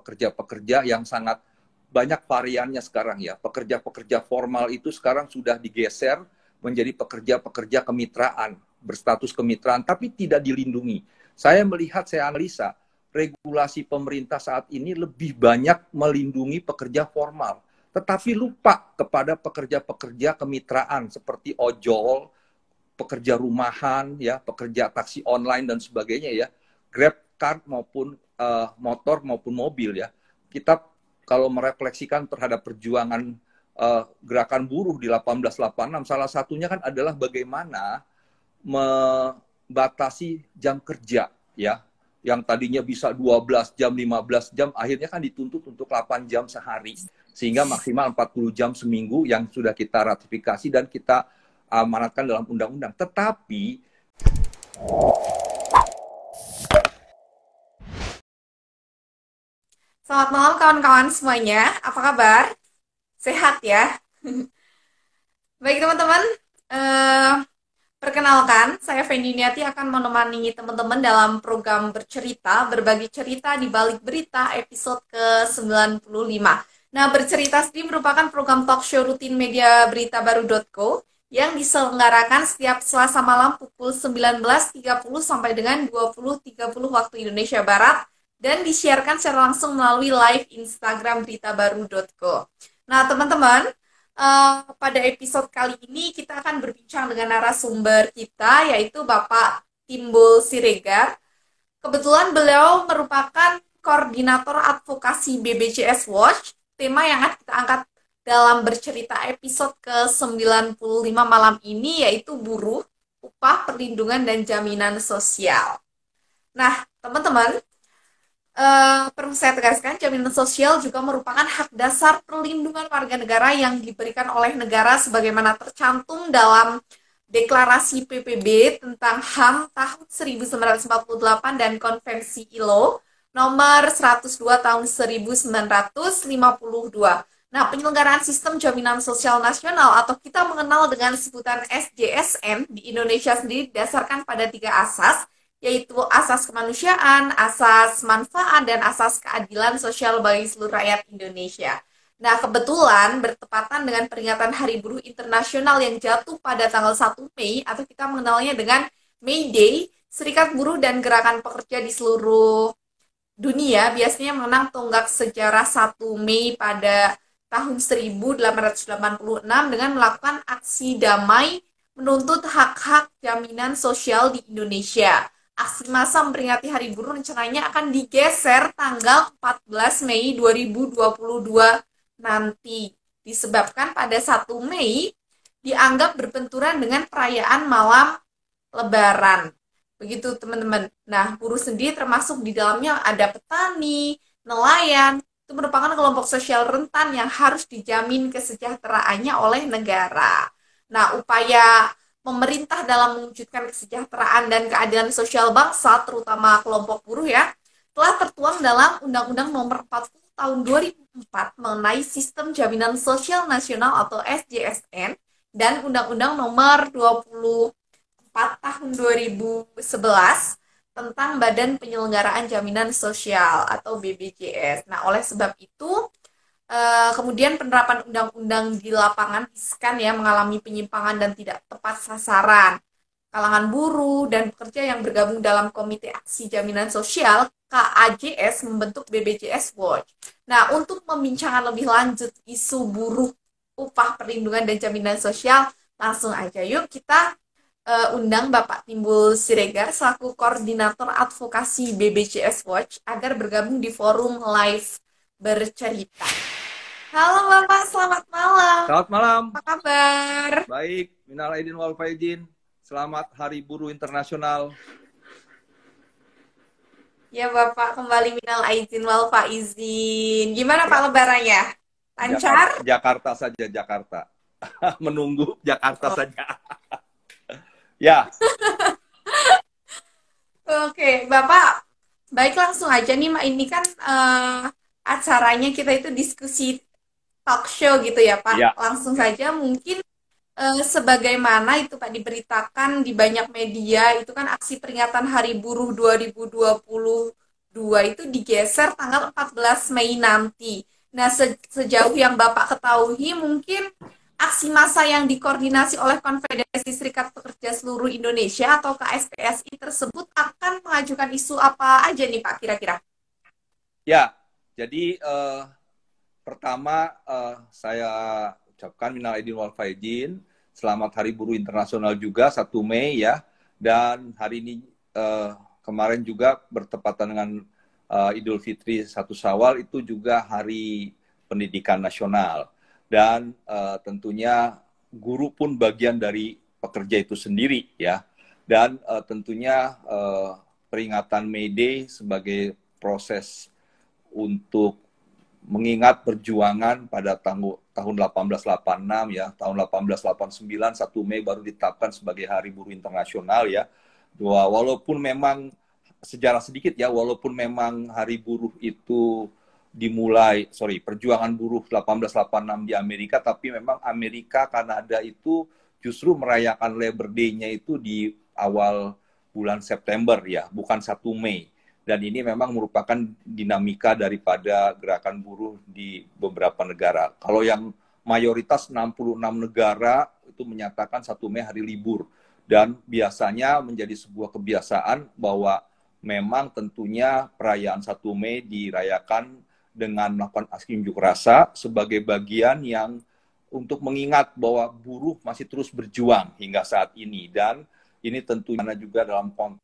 pekerja-pekerja yang sangat banyak variannya sekarang ya. Pekerja-pekerja formal itu sekarang sudah digeser menjadi pekerja-pekerja kemitraan, berstatus kemitraan, tapi tidak dilindungi. Saya melihat, saya analisa, regulasi pemerintah saat ini lebih banyak melindungi pekerja formal, tetapi lupa kepada pekerja-pekerja kemitraan seperti ojol, pekerja rumahan, ya, pekerja taksi online dan sebagainya ya, Grab car maupun motor maupun mobil ya. Kita kalau merefleksikan terhadap perjuangan gerakan buruh di 1886, salah satunya kan adalah bagaimana membatasi jam kerja ya, yang tadinya bisa 12 jam, 15 jam, akhirnya kan dituntut untuk 8 jam sehari, sehingga maksimal 40 jam seminggu yang sudah kita ratifikasi dan kita amanatkan dalam undang-undang. Tetapi Selamat malam kawan-kawan semuanya, apa kabar? Sehat ya? Baik teman-teman, eh, perkenalkan saya Fendi Niati akan menemani teman-teman dalam program bercerita, berbagi cerita di balik berita episode ke-95. Nah, bercerita sendiri merupakan program talk show rutin media beritabaru.co yang diselenggarakan setiap Selasa malam pukul 19.30 sampai dengan 20.30 waktu Indonesia Barat dan disiarkan secara langsung melalui live Instagram beritabaru.co. Nah, teman-teman, pada episode kali ini kita akan berbincang dengan narasumber kita, yaitu Bapak Timbul Siregar. Kebetulan beliau merupakan koordinator advokasi BBJS Watch. Tema yang akan kita angkat dalam bercerita episode ke-95 malam ini yaitu buruh, upah, perlindungan, dan jaminan sosial. Nah, teman-teman, perlu saya tegaskan, jaminan sosial juga merupakan hak dasar perlindungan warga negara yang diberikan oleh negara sebagaimana tercantum dalam Deklarasi PBB tentang HAM tahun 1948 dan Konvensi ILO nomor 102 tahun 1952. Nah, penyelenggaraan sistem jaminan sosial nasional atau kita mengenal dengan sebutan SJSN di Indonesia sendiri didasarkan pada 3 asas, yaitu asas kemanusiaan, asas manfaat, dan asas keadilan sosial bagi seluruh rakyat Indonesia. Nah, kebetulan bertepatan dengan peringatan Hari Buruh Internasional yang jatuh pada tanggal 1 Mei, atau kita mengenalnya dengan May Day, Serikat Buruh dan Gerakan Pekerja di seluruh dunia biasanya mengenang tonggak sejarah 1 Mei pada tahun 1886 dengan melakukan aksi damai menuntut hak-hak jaminan sosial di Indonesia. Aksi massa memperingati Hari Buruh rencananya akan digeser tanggal 14 Mei 2022 nanti. Disebabkan pada 1 Mei dianggap berbenturan dengan perayaan malam Lebaran. Begitu teman-teman. Nah, buruh sendiri termasuk di dalamnya ada petani, nelayan, itu merupakan kelompok sosial rentan yang harus dijamin kesejahteraannya oleh negara. Nah, upaya pemerintah dalam mewujudkan kesejahteraan dan keadilan sosial bangsa, terutama kelompok buruh ya, telah tertuang dalam Undang-Undang Nomor 40 Tahun 2004 mengenai Sistem Jaminan Sosial Nasional atau SJSN dan Undang-Undang Nomor 24 Tahun 2011 tentang Badan Penyelenggaraan Jaminan Sosial atau BPJS. Nah, oleh sebab itu, kemudian penerapan undang-undang di lapangan riskan ya mengalami penyimpangan dan tidak tepat sasaran. Kalangan buruh dan pekerja yang bergabung dalam Komite Aksi Jaminan Sosial KAJS membentuk BBJS Watch. Nah, untuk membincangkan lebih lanjut isu buruh, upah, perlindungan, dan jaminan sosial, langsung aja yuk kita undang Bapak Timbul Siregar selaku koordinator advokasi BBJS Watch agar bergabung di forum live bercerita. Halo Bapak, selamat malam. selamat malam. Apa kabar? Baik, minal aidin wal faizin. Selamat Hari Buruh Internasional. Ya Bapak, kembali minal aidin wal faizin. Gimana Pak lebarannya? Lancar? Jakarta saja, Jakarta. Menunggu Jakarta Oh. saja. Ya. Oke, Bapak. Baik, langsung aja nih, Mak. Ini kan acaranya kita itu diskusi talk show gitu ya, Pak. Ya. Langsung saja mungkin sebagaimana itu Pak diberitakan di banyak media, itu kan aksi peringatan Hari Buruh 2022 2022 itu digeser tanggal 14 Mei nanti. Nah, sejauh yang Bapak ketahui, mungkin aksi massa yang dikoordinasi oleh Konfederasi Serikat Pekerja Seluruh Indonesia atau KSPSI tersebut akan mengajukan isu apa aja nih Pak kira-kira? Ya, jadi pertama saya ucapkan minal aidin wal faizin, selamat Hari Buruh Internasional juga 1 Mei ya. Dan hari ini kemarin juga bertepatan dengan Idul Fitri 1 Syawal, itu juga Hari Pendidikan Nasional. Dan tentunya guru pun bagian dari pekerja itu sendiri ya. Dan tentunya peringatan May Day sebagai proses untuk mengingat perjuangan pada tahun 1886 ya, tahun 1889 1 Mei baru ditetapkan sebagai Hari Buruh Internasional ya. Walaupun memang sejarah sedikit ya, walaupun memang Hari Buruh itu perjuangan buruh 1886 di Amerika, tapi memang Amerika, Kanada itu justru merayakan Labor Day-nya itu di awal bulan September ya, bukan 1 Mei. Dan ini memang merupakan dinamika daripada gerakan buruh di beberapa negara. Kalau yang mayoritas 66 negara itu menyatakan 1 Mei hari libur. Dan biasanya menjadi sebuah kebiasaan bahwa memang tentunya perayaan 1 Mei dirayakan dengan melakukan aksi unjuk rasa sebagai bagian yang untuk mengingat bahwa buruh masih terus berjuang hingga saat ini. Dan ini tentunya juga dalam konteks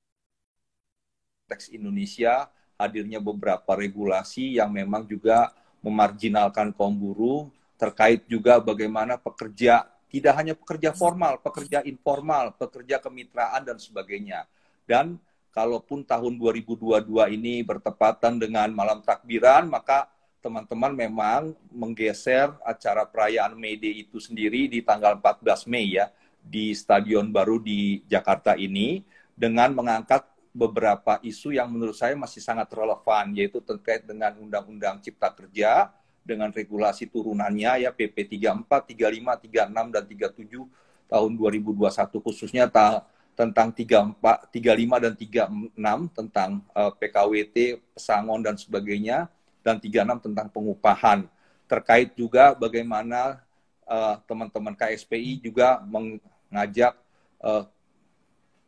Indonesia hadirnya beberapa regulasi yang memang juga memarginalkan kaum buruh, terkait juga bagaimana pekerja, tidak hanya pekerja formal, pekerja informal, pekerja kemitraan dan sebagainya. Dan kalaupun tahun 2022 ini bertepatan dengan malam takbiran, maka teman-teman memang menggeser acara perayaan May Day itu sendiri di tanggal 14 Mei ya, di Stadion Baru di Jakarta ini, dengan mengangkat beberapa isu yang menurut saya masih sangat relevan, yaitu terkait dengan Undang-Undang Cipta Kerja, dengan regulasi turunannya ya, PP 34, 35, 36, dan 37 tahun 2021, khususnya tentang 34, 35, dan 36 tentang PKWT, pesangon, dan sebagainya, dan 36 tentang pengupahan. Terkait juga bagaimana teman-teman KSPI juga mengajak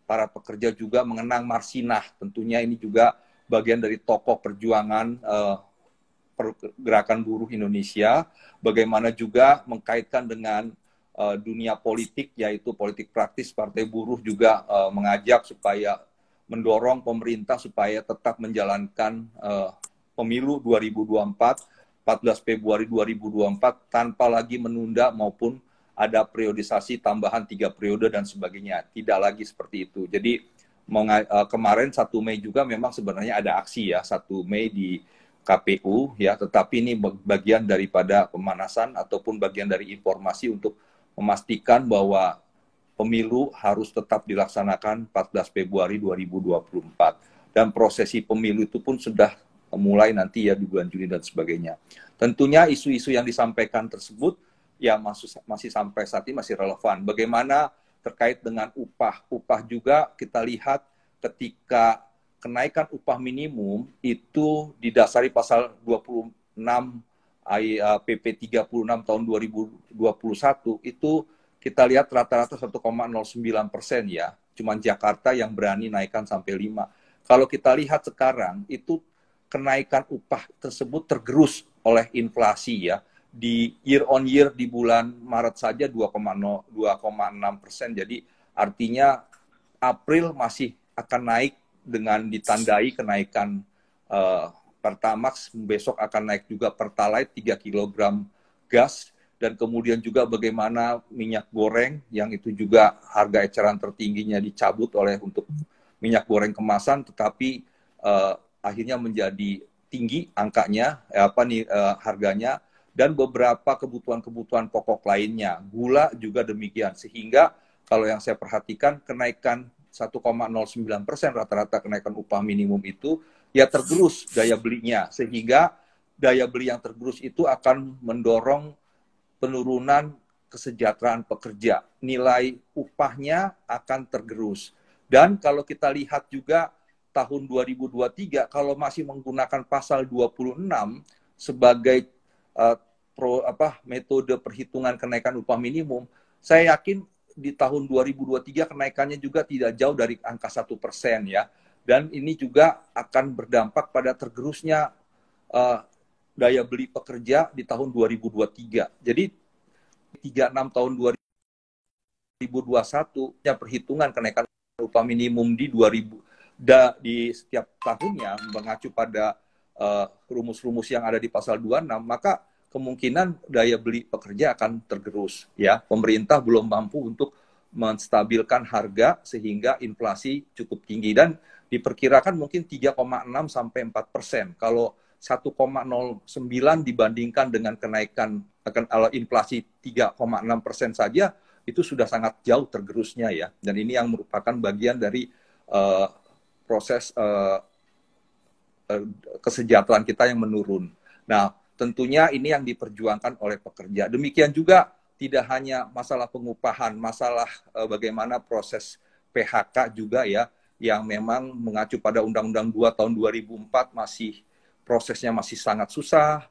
para pekerja juga mengenang Marsinah. Tentunya ini juga bagian dari tokoh perjuangan pergerakan buruh Indonesia. Bagaimana juga mengkaitkan dengan dunia politik, yaitu politik praktis. Partai Buruh juga mengajak supaya mendorong pemerintah supaya tetap menjalankan pemilu 2024, 14 Februari 2024, tanpa lagi menunda maupun ada periodisasi tambahan 3 periode dan sebagainya. Tidak lagi seperti itu. Jadi kemarin 1 Mei juga memang sebenarnya ada aksi ya, 1 Mei di KPU ya, tetapi ini bagian daripada pemanasan ataupun bagian dari informasi untuk memastikan bahwa pemilu harus tetap dilaksanakan 14 Februari 2024. Dan prosesi pemilu itu pun sudah mulai nanti ya di bulan Juni dan sebagainya. Tentunya isu-isu yang disampaikan tersebut ya masih sampai saat ini masih relevan. Bagaimana terkait dengan upah. Upah juga kita lihat ketika kenaikan upah minimum itu didasari pasal 26 PP 36 tahun 2021, itu kita lihat rata-rata 1,09% ya. Cuman Jakarta yang berani naikkan sampai 5. Kalau kita lihat sekarang, itu kenaikan upah tersebut tergerus oleh inflasi ya. Di year on year di bulan Maret saja 2,6%. Jadi artinya April masih akan naik dengan ditandai kenaikan Pertamax, besok akan naik juga Pertalite 3 kg gas, dan kemudian juga bagaimana minyak goreng yang itu juga harga eceran tertingginya dicabut untuk minyak goreng kemasan, tetapi akhirnya menjadi tinggi angkanya, harganya, dan beberapa kebutuhan-kebutuhan pokok lainnya. Gula juga demikian, sehingga kalau yang saya perhatikan kenaikan 1,09% rata-rata kenaikan upah minimum itu ya tergerus daya belinya, sehingga daya beli yang tergerus itu akan mendorong penurunan kesejahteraan pekerja. Nilai upahnya akan tergerus. Dan kalau kita lihat juga tahun 2023 kalau masih menggunakan pasal 26 sebagai metode perhitungan kenaikan upah minimum, saya yakin di tahun 2023 kenaikannya juga tidak jauh dari angka 1% ya. Dan ini juga akan berdampak pada tergerusnya daya beli pekerja di tahun 2023. Jadi 36 tahun 2021 ya perhitungan kenaikan upah minimum di 2000 di setiap tahunnya mengacu pada rumus-rumus yang ada di pasal 26, maka kemungkinan daya beli pekerja akan tergerus ya. Pemerintah belum mampu untuk menstabilkan harga sehingga inflasi cukup tinggi dan diperkirakan mungkin 3,6 sampai 4%. Kalau 1,09 dibandingkan dengan kenaikan inflasi 3,6% saja, itu sudah sangat jauh tergerusnya ya. Dan ini yang merupakan bagian dari proses kesejahteraan kita yang menurun. Nah, tentunya ini yang diperjuangkan oleh pekerja. Demikian juga tidak hanya masalah pengupahan, masalah bagaimana proses PHK juga ya, yang memang mengacu pada Undang-Undang 2 tahun 2004 prosesnya masih sangat susah.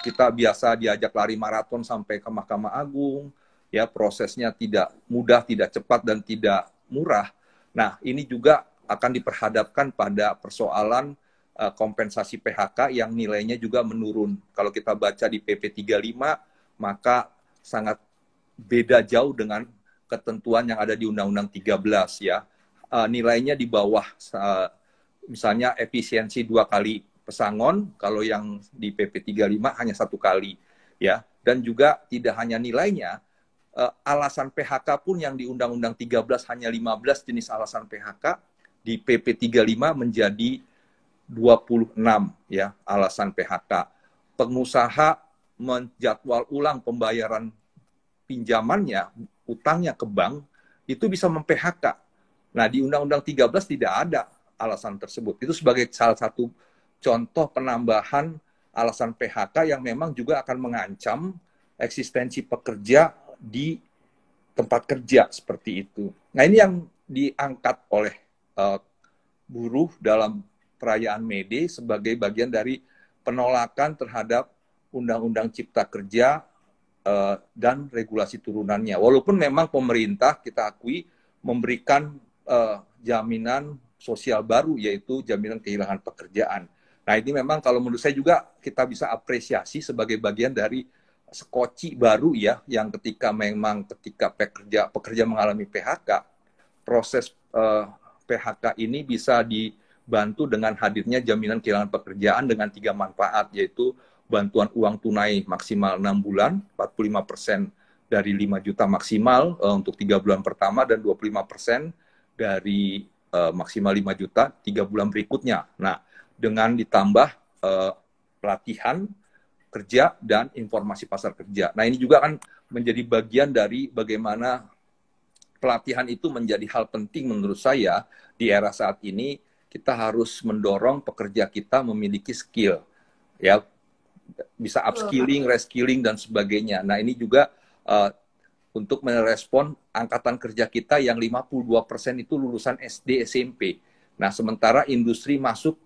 Kita biasa diajak lari maraton sampai ke Mahkamah Agung, ya prosesnya tidak mudah, tidak cepat dan tidak murah. Nah, ini juga akan diperhadapkan pada persoalan kompensasi PHK yang nilainya juga menurun. Kalau kita baca di PP 35, maka sangat beda jauh dengan ketentuan yang ada di Undang-Undang 13 ya. Nilainya di bawah, misalnya efisiensi 2 kali pesangon, kalau yang di PP 35 hanya 1 kali ya. Dan juga tidak hanya nilainya, alasan PHK pun yang di Undang-Undang 13 hanya 15 jenis alasan PHK, di PP 35 menjadi 26 ya alasan PHK. Pengusaha menjadwal ulang pembayaran pinjamannya, utangnya ke bank, itu bisa mem-PHK. Nah, di Undang-Undang 13 tidak ada alasan tersebut. Itu sebagai salah satu contoh penambahan alasan PHK yang memang juga akan mengancam eksistensi pekerja di tempat kerja seperti itu. Nah, ini yang diangkat oleh buruh dalam perayaan May Day sebagai bagian dari penolakan terhadap Undang-Undang Cipta Kerja dan regulasi turunannya. Walaupun memang pemerintah, kita akui, memberikan jaminan sosial baru, yaitu jaminan kehilangan pekerjaan. Nah, ini memang kalau menurut saya juga kita bisa apresiasi sebagai bagian dari skoci baru ya, yang ketika pekerja mengalami PHK, proses PHK ini bisa dibantu dengan hadirnya jaminan kehilangan pekerjaan dengan 3 manfaat, yaitu bantuan uang tunai maksimal 6 bulan, 45% dari 5 juta maksimal untuk 3 bulan pertama, dan 25% dari maksimal 5 juta 3 bulan berikutnya. Nah, dengan ditambah pelatihan kerja dan informasi pasar kerja. Nah, ini juga akan menjadi bagian dari bagaimana pelatihan itu menjadi hal penting menurut saya di era saat ini. Kita harus mendorong pekerja kita memiliki skill, ya, bisa upskilling, reskilling dan sebagainya. Nah, ini juga untuk merespon angkatan kerja kita yang 52% itu lulusan SD, SMP. Nah, sementara industri masuk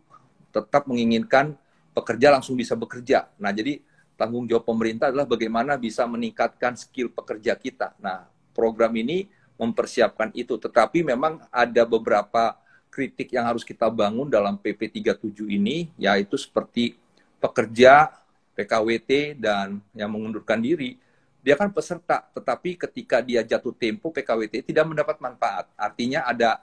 tetap menginginkan pekerja langsung bisa bekerja. Nah, jadi tanggung jawab pemerintah adalah bagaimana bisa meningkatkan skill pekerja kita. Nah, program ini mempersiapkan itu. Tetapi memang ada beberapa kritik yang harus kita bangun dalam PP 37 ini, yaitu seperti pekerja, PKWT, dan yang mengundurkan diri. Dia kan peserta, tetapi ketika dia jatuh tempo PKWT tidak mendapat manfaat. Artinya ada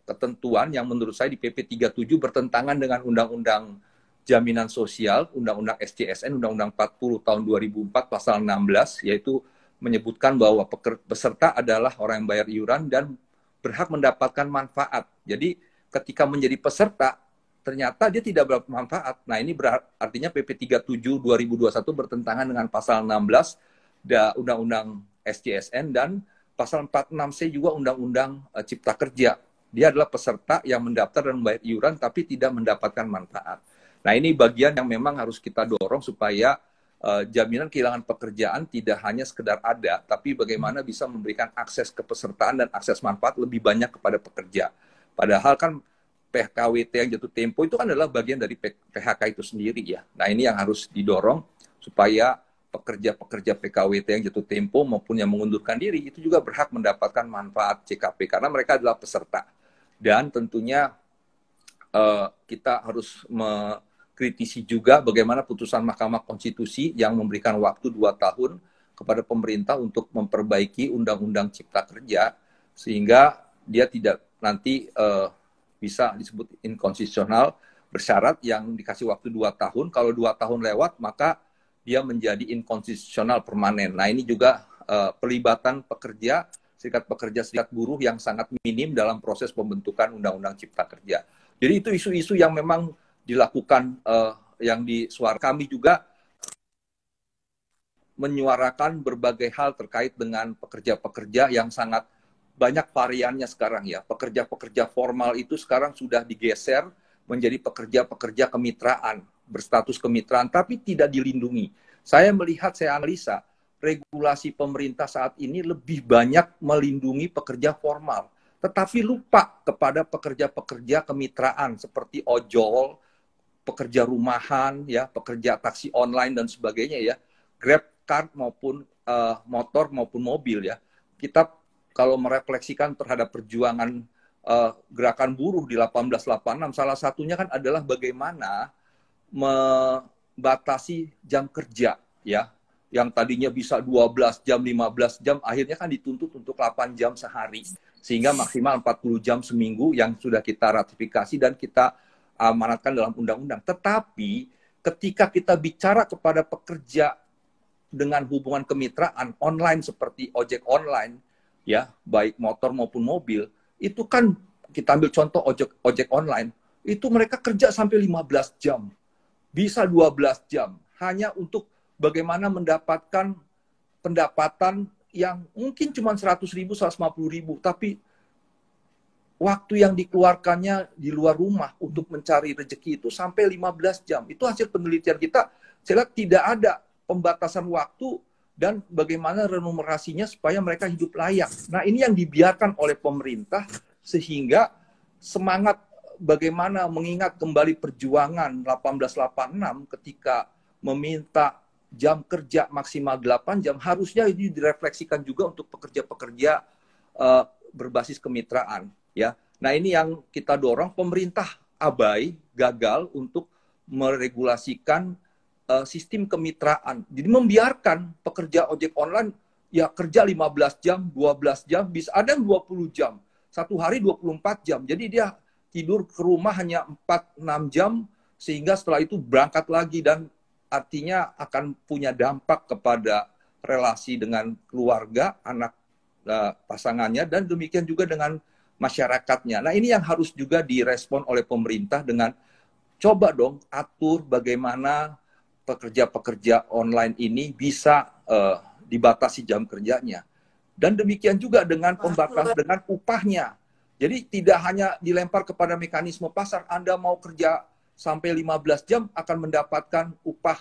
ketentuan yang menurut saya di PP 37 bertentangan dengan Undang-Undang Jaminan Sosial, Undang-Undang SJSN, Undang-Undang 40 tahun 2004 pasal 16, yaitu menyebutkan bahwa peserta adalah orang yang bayar iuran dan berhak mendapatkan manfaat. Jadi ketika menjadi peserta, ternyata dia tidak bermanfaat manfaat. Nah, ini artinya PP 37 2021 bertentangan dengan pasal 16 Undang-Undang SJSN dan pasal 46C juga Undang-Undang Cipta Kerja. Dia adalah peserta yang mendaftar dan membayar iuran tapi tidak mendapatkan manfaat. Nah, ini bagian yang memang harus kita dorong supaya jaminan kehilangan pekerjaan tidak hanya sekedar ada, tapi bagaimana bisa memberikan akses kepesertaan dan akses manfaat lebih banyak kepada pekerja. Padahal kan PKWT yang jatuh tempo itu kan adalah bagian dari PHK itu sendiri ya. Nah ini yang harus didorong supaya pekerja-pekerja PKWT yang jatuh tempo maupun yang mengundurkan diri itu juga berhak mendapatkan manfaat CKP karena mereka adalah peserta. Dan tentunya kita harus mengkritisi juga bagaimana putusan Mahkamah Konstitusi yang memberikan waktu 2 tahun kepada pemerintah untuk memperbaiki Undang-Undang Cipta Kerja sehingga dia tidak nanti bisa disebut inkonstitusional bersyarat yang dikasih waktu 2 tahun. Kalau 2 tahun lewat, maka dia menjadi inkonstitusional permanen. Nah, ini juga pelibatan pekerja, serikat pekerja, serikat buruh yang sangat minim dalam proses pembentukan Undang-Undang Cipta Kerja. Jadi itu isu-isu yang memang dilakukan, yang disuarakan. Kami juga menyuarakan berbagai hal terkait dengan pekerja-pekerja yang sangat banyak variannya sekarang ya. Pekerja-pekerja formal itu sekarang sudah digeser menjadi pekerja-pekerja kemitraan, berstatus kemitraan, tapi tidak dilindungi. Saya melihat, saya analisa, regulasi pemerintah saat ini lebih banyak melindungi pekerja formal, tetapi lupa kepada pekerja-pekerja kemitraan seperti ojol, pekerja rumahan, ya, pekerja taksi online dan sebagainya ya, Grab car maupun motor maupun mobil ya. Kita kalau merefleksikan terhadap perjuangan gerakan buruh di 1886, salah satunya kan adalah bagaimana membatasi jam kerja ya, yang tadinya bisa 12 jam, 15 jam, akhirnya kan dituntut untuk 8 jam sehari, sehingga maksimal 40 jam seminggu yang sudah kita ratifikasi dan kita amanatkan dalam undang-undang. Tetapi ketika kita bicara kepada pekerja dengan hubungan kemitraan online seperti ojek online, ya, baik motor maupun mobil, itu kan kita ambil contoh ojek online, itu mereka kerja sampai 15 jam, bisa 12 jam, hanya untuk bagaimana mendapatkan pendapatan yang mungkin cuma 100.000, 150.000, tapi waktu yang dikeluarkannya di luar rumah untuk mencari rezeki itu sampai 15 jam. Itu hasil penelitian kita, saya lihat tidak ada pembatasan waktu dan bagaimana remunerasinya supaya mereka hidup layak. Nah, ini yang dibiarkan oleh pemerintah sehingga semangat bagaimana mengingat kembali perjuangan 1886 ketika meminta jam kerja maksimal 8 jam, harusnya ini direfleksikan juga untuk pekerja-pekerja berbasis kemitraan. Ya. Nah, ini yang kita dorong, pemerintah abai, gagal untuk meregulasikan sistem kemitraan. Jadi membiarkan pekerja ojek online ya kerja 15 jam, 12 jam, bisa ada yang 20 jam. Satu hari 24 jam. Jadi dia tidur ke rumah hanya 4-6 jam sehingga setelah itu berangkat lagi dan artinya akan punya dampak kepada relasi dengan keluarga, anak pasangannya dan demikian juga dengan masyarakatnya. Nah, ini yang harus juga direspon oleh pemerintah dengan coba dong atur bagaimana pekerja-pekerja online ini bisa dibatasi jam kerjanya. Dan demikian juga dengan pembatasan dengan upahnya. Jadi tidak hanya dilempar kepada mekanisme pasar, Anda mau kerja sampai 15 jam akan mendapatkan upah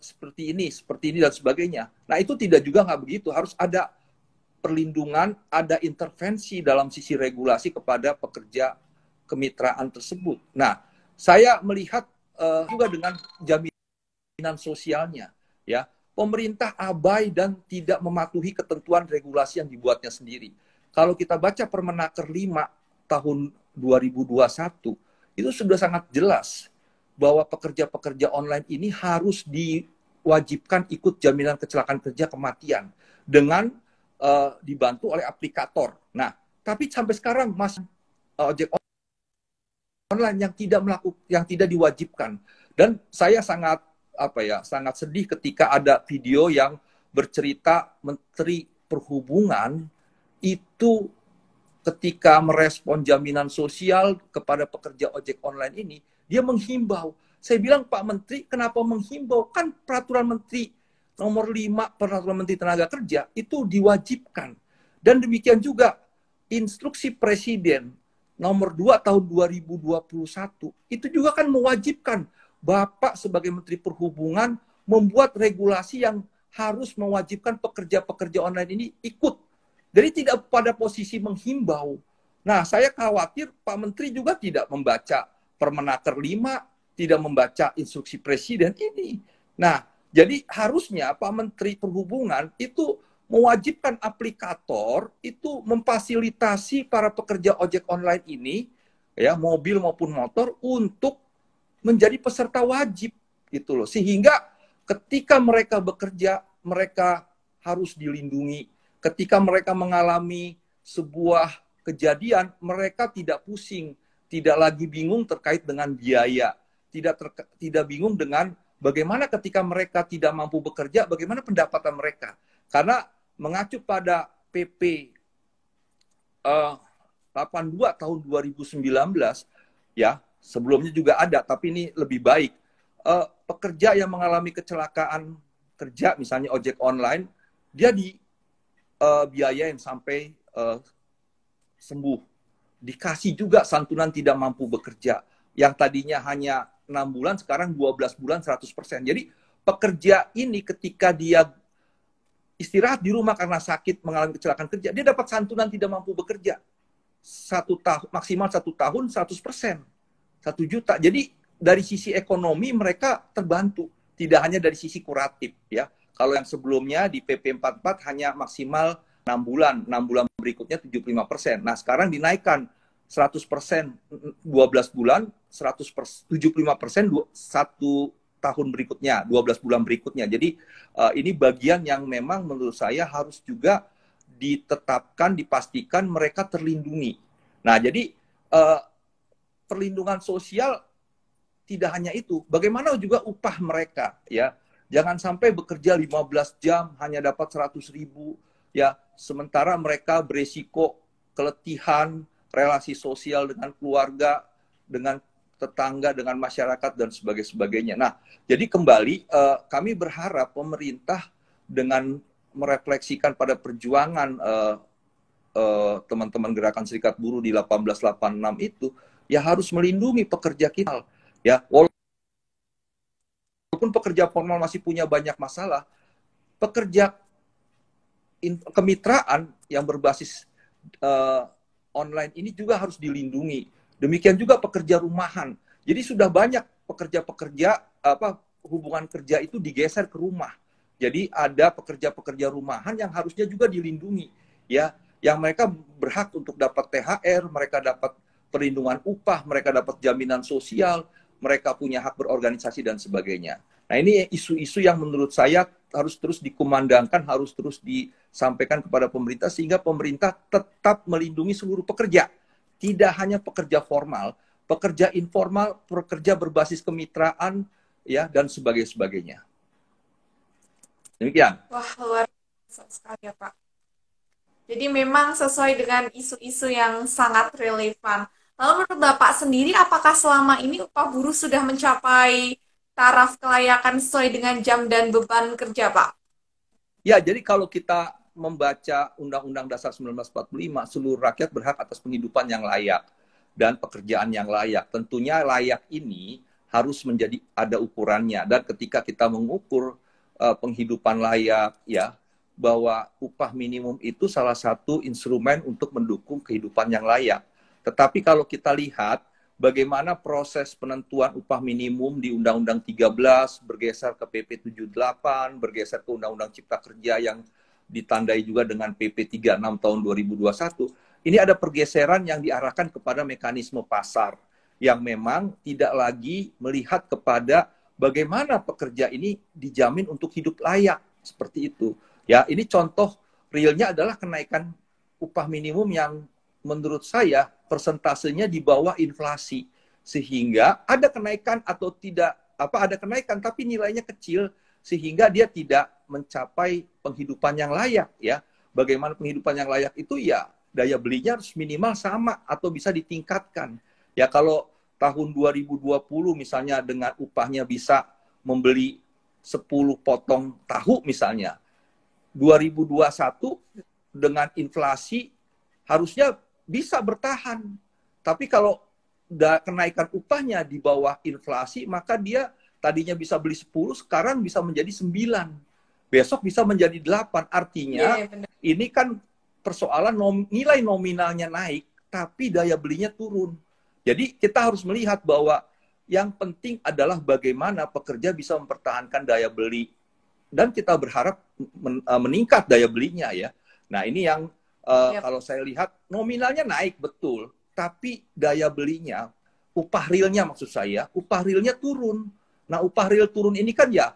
seperti ini dan sebagainya. Nah, itu tidak juga nggak begitu. Harus ada perlindungan, ada intervensi dalam sisi regulasi kepada pekerja kemitraan tersebut. Nah, saya melihat juga dengan jaminan sosialnya, ya, pemerintah abai dan tidak mematuhi ketentuan regulasi yang dibuatnya sendiri. Kalau kita baca Permenaker 5 tahun 2021, itu sudah sangat jelas bahwa pekerja-pekerja online ini harus diwajibkan ikut jaminan kecelakaan kerja kematian dengan dibantu oleh aplikator. Nah, tapi sampai sekarang masih ojek online yang tidak diwajibkan. Dan saya sangat sangat sedih ketika ada video yang bercerita Menteri Perhubungan itu ketika merespon jaminan sosial kepada pekerja ojek online ini, dia menghimbau. Saya bilang, Pak Menteri, kenapa menghimbau? Kan peraturan Menteri nomor 5, peraturan Menteri Tenaga Kerja itu diwajibkan. Dan demikian juga instruksi Presiden nomor 2 tahun 2021 itu juga kan mewajibkan Bapak sebagai Menteri Perhubungan membuat regulasi yang harus mewajibkan pekerja-pekerja online ini ikut. Jadi tidak pada posisi menghimbau, Nah, saya khawatir Pak Menteri juga tidak membaca Permenaker 5, tidak membaca instruksi Presiden ini. Nah, jadi harusnya Pak Menteri Perhubungan itu mewajibkan aplikator itu memfasilitasi para pekerja ojek online ini, ya mobil maupun motor, untuk menjadi peserta wajib gitu loh. Sehingga ketika mereka bekerja, mereka harus dilindungi. Ketika mereka mengalami sebuah kejadian, mereka tidak pusing, tidak lagi bingung terkait dengan biaya, tidak bingung dengan bagaimana ketika mereka tidak mampu bekerja, bagaimana pendapatan mereka. Karena mengacu pada PP 82 tahun 2019, ya sebelumnya juga ada, tapi ini lebih baik. Pekerja yang mengalami kecelakaan kerja, misalnya ojek online, dia dibiayain sampai sembuh. Dikasih juga santunan tidak mampu bekerja. Yang tadinya hanya 6 bulan, sekarang 12 bulan 100%. Jadi pekerja ini ketika dia istirahat di rumah karena sakit, mengalami kecelakaan kerja, dia dapat santunan tidak mampu bekerja. 1 tahun, maksimal 1 tahun 100%. 1 juta. Jadi dari sisi ekonomi mereka terbantu. Tidak hanya dari sisi kuratif. Ya. Kalau yang sebelumnya di PP 44 hanya maksimal 6 bulan. 6 bulan berikutnya 75%. Nah, sekarang dinaikkan 100%, 12 bulan, 75% 1 tahun berikutnya, 12 bulan berikutnya. Jadi ini bagian yang memang menurut saya harus juga ditetapkan, dipastikan mereka terlindungi. Nah, jadi perlindungan sosial tidak hanya itu. Bagaimana juga upah mereka, ya. Jangan sampai bekerja 15 jam hanya dapat 100.000, ya. Sementara mereka beresiko keletihan, relasi sosial dengan keluarga, dengan tetangga, dengan masyarakat, dan sebagainya. Nah, jadi kembali kami berharap pemerintah dengan merefleksikan pada perjuangan teman-teman Gerakan Serikat Buruh di 1886 itu, ya harus melindungi pekerja kita. Ya, walaupun pekerja formal masih punya banyak masalah, pekerja kemitraan yang berbasis online ini juga harus dilindungi. Demikian juga pekerja rumahan. Jadi sudah banyak pekerja-pekerja hubungan kerja itu digeser ke rumah. Jadi ada pekerja-pekerja rumahan yang harusnya juga dilindungi, ya, yang mereka berhak untuk dapat THR, mereka dapat perlindungan upah, mereka dapat jaminan sosial, mereka punya hak berorganisasi dan sebagainya. Nah, ini isu-isu yang menurut saya harus terus dikumandangkan, harus terus disampaikan kepada pemerintah sehingga pemerintah tetap melindungi seluruh pekerja. Tidak hanya pekerja formal, pekerja informal, pekerja berbasis kemitraan, ya, dan sebagainya. Demikian. Wah, luar biasa sekali ya, Pak. Jadi memang sesuai dengan isu-isu yang sangat relevan. Lalu menurut Bapak sendiri, apakah selama ini upah buruh sudah mencapai taraf kelayakan sesuai dengan jam dan beban kerja, Pak? Ya, jadi kalau kita membaca Undang-Undang Dasar 1945, seluruh rakyat berhak atas penghidupan yang layak dan pekerjaan yang layak. Tentunya layak ini harus menjadi ada ukurannya. Dan ketika kita mengukur penghidupan layak, ya, bahwa upah minimum itu salah satu instrumen untuk mendukung kehidupan yang layak. Tetapi kalau kita lihat bagaimana proses penentuan upah minimum di Undang-Undang 13 bergeser ke PP 78, bergeser ke Undang-Undang Cipta Kerja yang ditandai juga dengan PP 36 tahun 2021, ini ada pergeseran yang diarahkan kepada mekanisme pasar yang memang tidak lagi melihat kepada bagaimana pekerja ini dijamin untuk hidup layak, seperti itu. Ya, ini contoh realnya adalah kenaikan upah minimum yang menurut saya persentasenya di bawah inflasi, sehingga ada kenaikan atau tidak ada kenaikan tapi nilainya kecil sehingga dia tidak mencapai penghidupan yang layak, ya. Bagaimana penghidupan yang layak itu, ya daya belinya harus minimal sama atau bisa ditingkatkan. Ya, kalau tahun 2020 misalnya dengan upahnya bisa membeli 10 potong tahu misalnya, 2021 dengan inflasi harusnya bisa bertahan. Tapi kalau kenaikan upahnya di bawah inflasi, maka dia tadinya bisa beli 10, sekarang bisa menjadi 9. Besok bisa menjadi 8. Artinya ini kan persoalan nilai nominalnya naik, tapi daya belinya turun. Jadi kita harus melihat bahwa yang penting adalah bagaimana pekerja bisa mempertahankan daya beli. Dan kita berharap meningkat daya belinya ya. Nah ini yang kalau saya lihat nominalnya naik betul, tapi daya belinya, upah realnya maksud saya, upah realnya turun. Nah upah real turun ini kan ya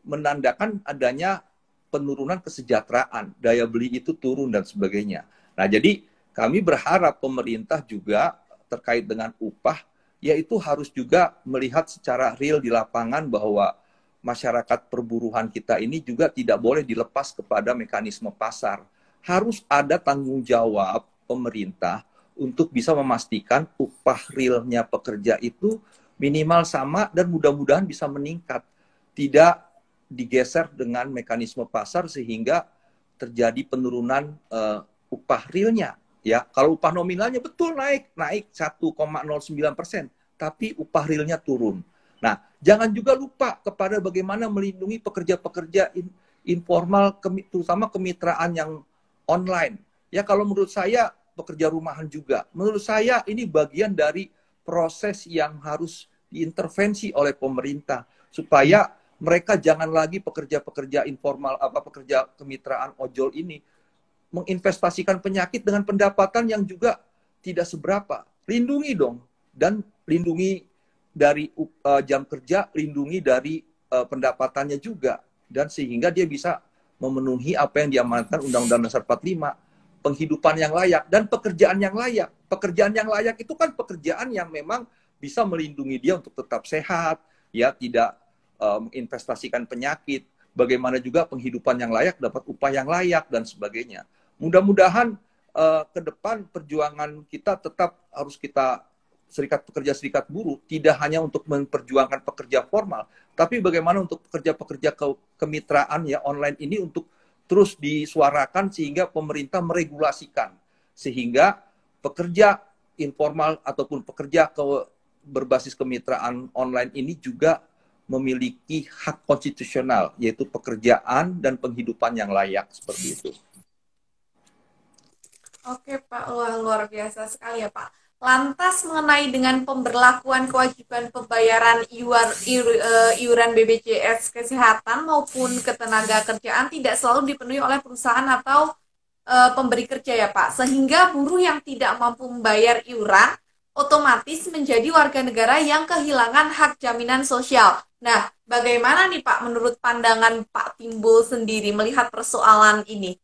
menandakan adanya penurunan kesejahteraan, daya beli itu turun dan sebagainya. Nah jadi kami berharap pemerintah juga terkait dengan upah, yaitu harus juga melihat secara real di lapangan bahwa masyarakat perburuhan kita ini juga tidak boleh dilepas kepada mekanisme pasar. Harus ada tanggung jawab pemerintah untuk bisa memastikan upah realnya pekerja itu minimal sama dan mudah-mudahan bisa meningkat. Tidak digeser dengan mekanisme pasar sehingga terjadi penurunan upah realnya. Ya, kalau upah nominalnya betul naik 1,09%, tapi upah realnya turun. Nah, jangan juga lupa kepada bagaimana melindungi pekerja-pekerja informal, terutama kemitraan yang online. Ya, kalau menurut saya pekerja rumahan juga. Menurut saya ini bagian dari proses yang harus diintervensi oleh pemerintah supaya mereka jangan lagi pekerja-pekerja informal, pekerja kemitraan ojol ini menginvestasikan penyakit dengan pendapatan yang juga tidak seberapa. Lindungi dong, dan lindungi dari jam kerja, lindungi dari pendapatannya juga, dan sehingga dia bisa memenuhi apa yang diamanatkan Undang-Undang Dasar 45, penghidupan yang layak dan pekerjaan yang layak. Pekerjaan yang layak itu kan pekerjaan yang memang bisa melindungi dia untuk tetap sehat, ya tidak menginvestasikan penyakit. Bagaimana juga penghidupan yang layak, dapat upah yang layak dan sebagainya. Mudah-mudahan ke depan perjuangan kita tetap harus kita serikat pekerja serikat buruh tidak hanya untuk memperjuangkan pekerja formal, tapi bagaimana untuk pekerja-pekerja kemitraan ya online ini untuk terus disuarakan sehingga pemerintah meregulasikan sehingga pekerja informal ataupun pekerja berbasis kemitraan online ini juga memiliki hak konstitusional yaitu pekerjaan dan penghidupan yang layak seperti itu. Oke Pak, wah luar biasa sekali ya Pak. Lantas mengenai dengan pemberlakuan kewajiban pembayaran iuran BPJS Kesehatan maupun ketenaga kerjaan tidak selalu dipenuhi oleh perusahaan atau pemberi kerja ya Pak, sehingga buruh yang tidak mampu membayar iuran otomatis menjadi warga negara yang kehilangan hak jaminan sosial. Nah, bagaimana nih Pak menurut pandangan Pak Timbul sendiri melihat persoalan ini?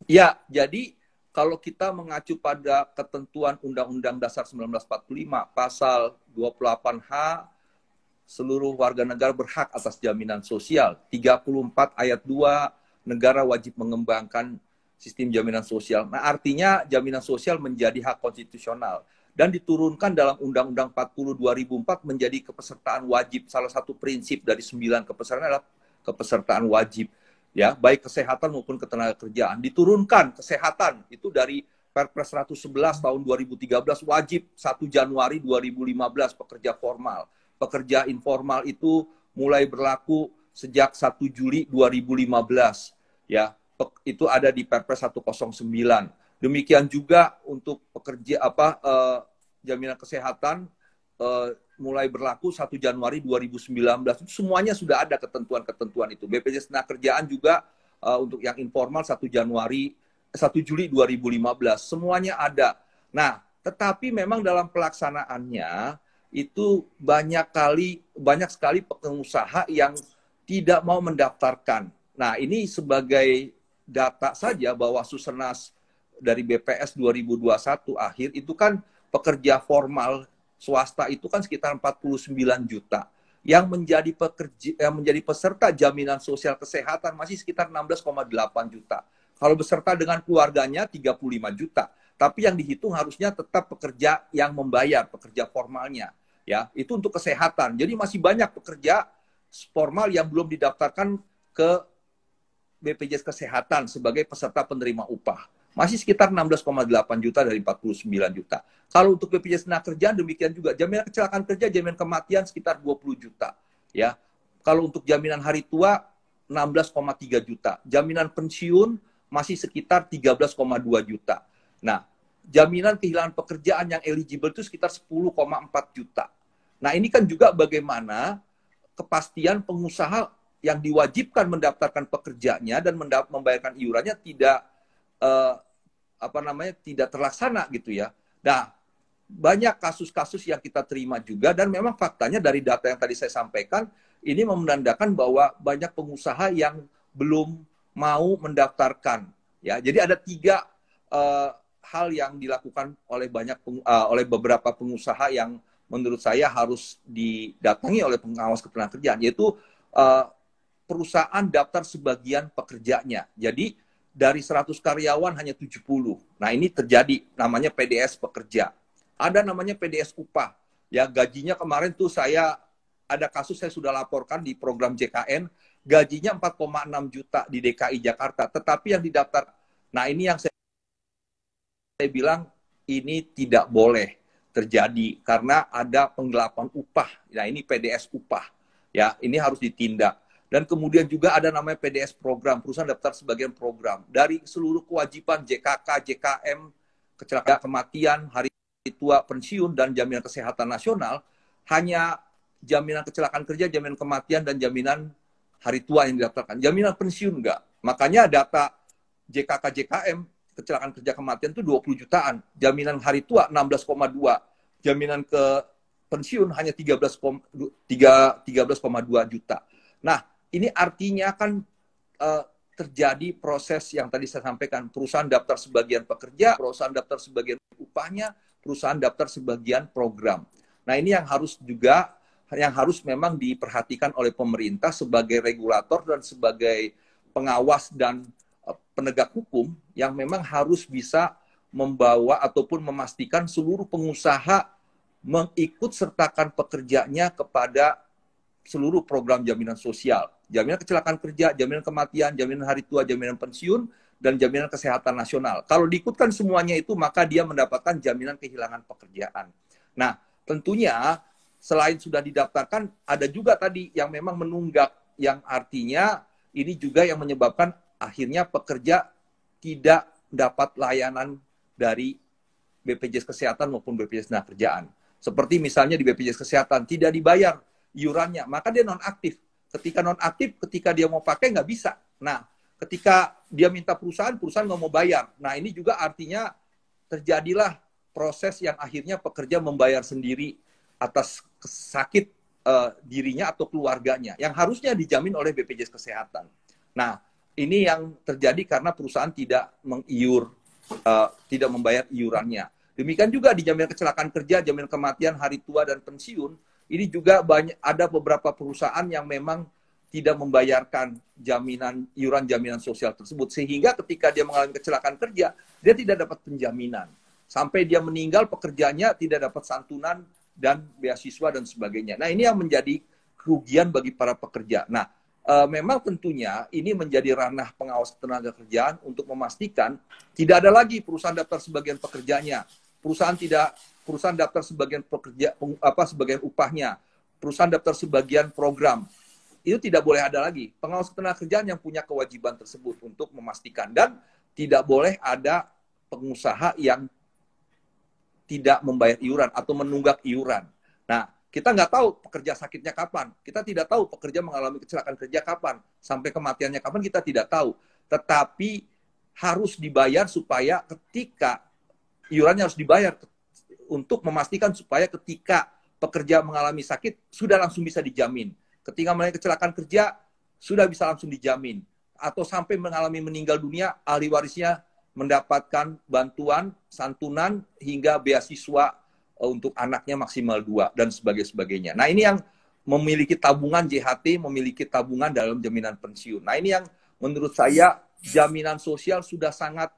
Ya, jadi kalau kita mengacu pada ketentuan Undang-Undang Dasar 1945, pasal 28H, seluruh warga negara berhak atas jaminan sosial. 34 ayat 2, negara wajib mengembangkan sistem jaminan sosial. Nah, artinya jaminan sosial menjadi hak konstitusional dan diturunkan dalam Undang-Undang 40 2004 menjadi kepesertaan wajib. Salah satu prinsip dari 9 kepesertaan adalah kepesertaan wajib. Ya, baik kesehatan maupun ketenagakerjaan. Diturunkan kesehatan itu dari Perpres 111 tahun 2013 wajib 1 Januari 2015 pekerja formal. Pekerja informal itu mulai berlaku sejak 1 Juli 2015. Ya, itu ada di Perpres 109. Demikian juga untuk pekerja jaminan kesehatan mulai berlaku 1 Januari 2019. Itu semuanya sudah ada ketentuan-ketentuan itu. BPJS Ketenagakerjaan juga untuk yang informal 1 Juli 2015. Semuanya ada. Nah, tetapi memang dalam pelaksanaannya itu banyak sekali pengusaha yang tidak mau mendaftarkan. Nah, ini sebagai data saja bahwa Susenas dari BPS 2021 akhir itu kan pekerja formal swasta itu kan sekitar 49 juta. Yang menjadi peserta jaminan sosial kesehatan masih sekitar 16,8 juta. Kalau beserta dengan keluarganya 35 juta. Tapi yang dihitung harusnya tetap pekerja yang membayar, pekerja formalnya. Ya, itu untuk kesehatan. Jadi masih banyak pekerja formal yang belum didaftarkan ke BPJS Kesehatan sebagai peserta penerima upah. Masih sekitar 16,8 juta dari 49 juta. Kalau untuk BPJS Ketenagakerjaan demikian juga. Jaminan kecelakaan kerja, jaminan kematian sekitar 20 juta. Ya. Kalau untuk jaminan hari tua 16,3 juta. Jaminan pensiun masih sekitar 13,2 juta. Nah, jaminan kehilangan pekerjaan yang eligible itu sekitar 10,4 juta. Nah, ini kan juga bagaimana kepastian pengusaha yang diwajibkan mendaftarkan pekerjanya dan membayarkan iurannya tidak tidak terlaksana gitu ya. Nah, banyak kasus-kasus yang kita terima juga, dan memang faktanya dari data yang tadi saya sampaikan ini menandakan bahwa banyak pengusaha yang belum mau mendaftarkan ya. Jadi ada 3 hal yang dilakukan oleh beberapa pengusaha yang menurut saya harus didatangi oleh pengawas ketenagakerjaan, yaitu perusahaan daftar sebagian pekerjanya. Jadi dari 100 karyawan hanya 70. Nah, ini terjadi namanya PDS pekerja. Ada namanya PDS upah. Ya, gajinya kemarin tuh ada kasus saya sudah laporkan di program JKN, gajinya 4,6 juta di DKI Jakarta, tetapi yang didaftar. Nah, ini yang saya bilang ini tidak boleh terjadi karena ada penggelapan upah. Nah, ini PDS upah. Ya, ini harus ditindak. Dan kemudian juga ada namanya PDS program, perusahaan daftar sebagian program. Dari seluruh kewajiban JKK, JKM, kecelakaan kematian, hari tua, pensiun, dan jaminan kesehatan nasional, hanya jaminan kecelakaan kerja, jaminan kematian, dan jaminan hari tua yang didaftarkan. Jaminan pensiun enggak. Makanya data JKK, JKM, kecelakaan kerja kematian itu 20 jutaan. Jaminan hari tua 16,2. Jaminan ke pensiun hanya 13,2 juta. Nah, ini artinya kan terjadi proses yang tadi saya sampaikan. Perusahaan daftar sebagian pekerja, perusahaan daftar sebagian upahnya, perusahaan daftar sebagian program. Nah, ini yang harus memang diperhatikan oleh pemerintah sebagai regulator dan sebagai pengawas dan penegak hukum yang memang harus bisa membawa ataupun memastikan seluruh pengusaha mengikut sertakan pekerjanya kepada seluruh program jaminan sosial. Jaminan kecelakaan kerja, jaminan kematian, jaminan hari tua, jaminan pensiun, dan jaminan kesehatan nasional. Kalau diikutkan semuanya itu, maka dia mendapatkan jaminan kehilangan pekerjaan. Nah, tentunya selain sudah didaftarkan, ada juga tadi yang memang menunggak, yang artinya ini juga yang menyebabkan akhirnya pekerja tidak dapat layanan dari BPJS Kesehatan maupun BPJS Ketenagakerjaan. Seperti misalnya di BPJS Kesehatan tidak dibayar iurannya, maka dia nonaktif. Ketika nonaktif, ketika dia mau pakai nggak bisa. Nah, ketika dia minta perusahaan nggak mau bayar. Nah, ini juga artinya terjadilah proses yang akhirnya pekerja membayar sendiri atas sakit dirinya atau keluarganya, yang harusnya dijamin oleh BPJS Kesehatan. Nah, ini yang terjadi karena perusahaan tidak tidak membayar iurannya. Demikian juga di jaminan kecelakaan kerja, jaminan kematian, hari tua, dan pensiun. Ini juga ada beberapa perusahaan yang memang tidak membayarkan iuran jaminan sosial tersebut. Sehingga ketika dia mengalami kecelakaan kerja, dia tidak dapat penjaminan. Sampai dia meninggal, pekerjanya tidak dapat santunan dan beasiswa dan sebagainya. Nah, ini yang menjadi kerugian bagi para pekerja. Nah, memang tentunya ini menjadi ranah pengawas ketenagakerjaan untuk memastikan tidak ada lagi perusahaan daftar sebagian pekerjanya, perusahaan daftar sebagian sebagian upahnya, perusahaan daftar sebagian program. Itu tidak boleh ada lagi. Pengawas ketenagakerjaan yang punya kewajiban tersebut untuk memastikan, dan tidak boleh ada pengusaha yang tidak membayar iuran atau menunggak iuran. Nah, kita nggak tahu pekerja sakitnya kapan. Kita tidak tahu pekerja mengalami kecelakaan kerja kapan. Sampai kematiannya kapan kita tidak tahu. Tetapi harus dibayar supaya ketika iurannya harus dibayar untuk memastikan supaya ketika pekerja mengalami sakit sudah langsung bisa dijamin. Ketika mengalami kecelakaan kerja sudah bisa langsung dijamin. Atau sampai mengalami meninggal dunia, ahli warisnya mendapatkan bantuan, santunan, hingga beasiswa untuk anaknya maksimal 2 dan sebagainya. Nah, ini yang memiliki tabungan JHT, memiliki tabungan dalam jaminan pensiun. Nah, ini yang menurut saya jaminan sosial sudah sangat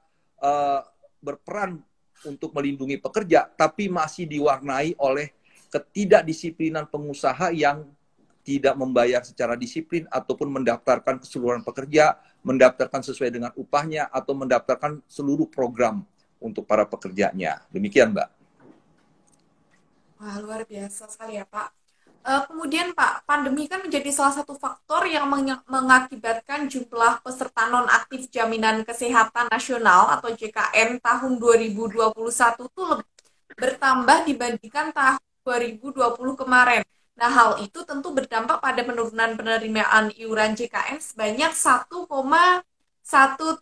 berperan untuk melindungi pekerja, tapi masih diwarnai oleh ketidakdisiplinan pengusaha yang tidak membayar secara disiplin ataupun mendaftarkan keseluruhan pekerja, mendaftarkan sesuai dengan upahnya, atau mendaftarkan seluruh program untuk para pekerjanya. Demikian, Mbak. Wah, luar biasa sekali ya, Pak. Kemudian Pak, pandemi kan menjadi salah satu faktor yang mengakibatkan jumlah peserta non-aktif Jaminan Kesehatan Nasional atau JKN tahun 2021 tuh bertambah dibandingkan tahun 2020 kemarin. Nah, hal itu tentu berdampak pada penurunan penerimaan iuran JKN sebanyak 1,1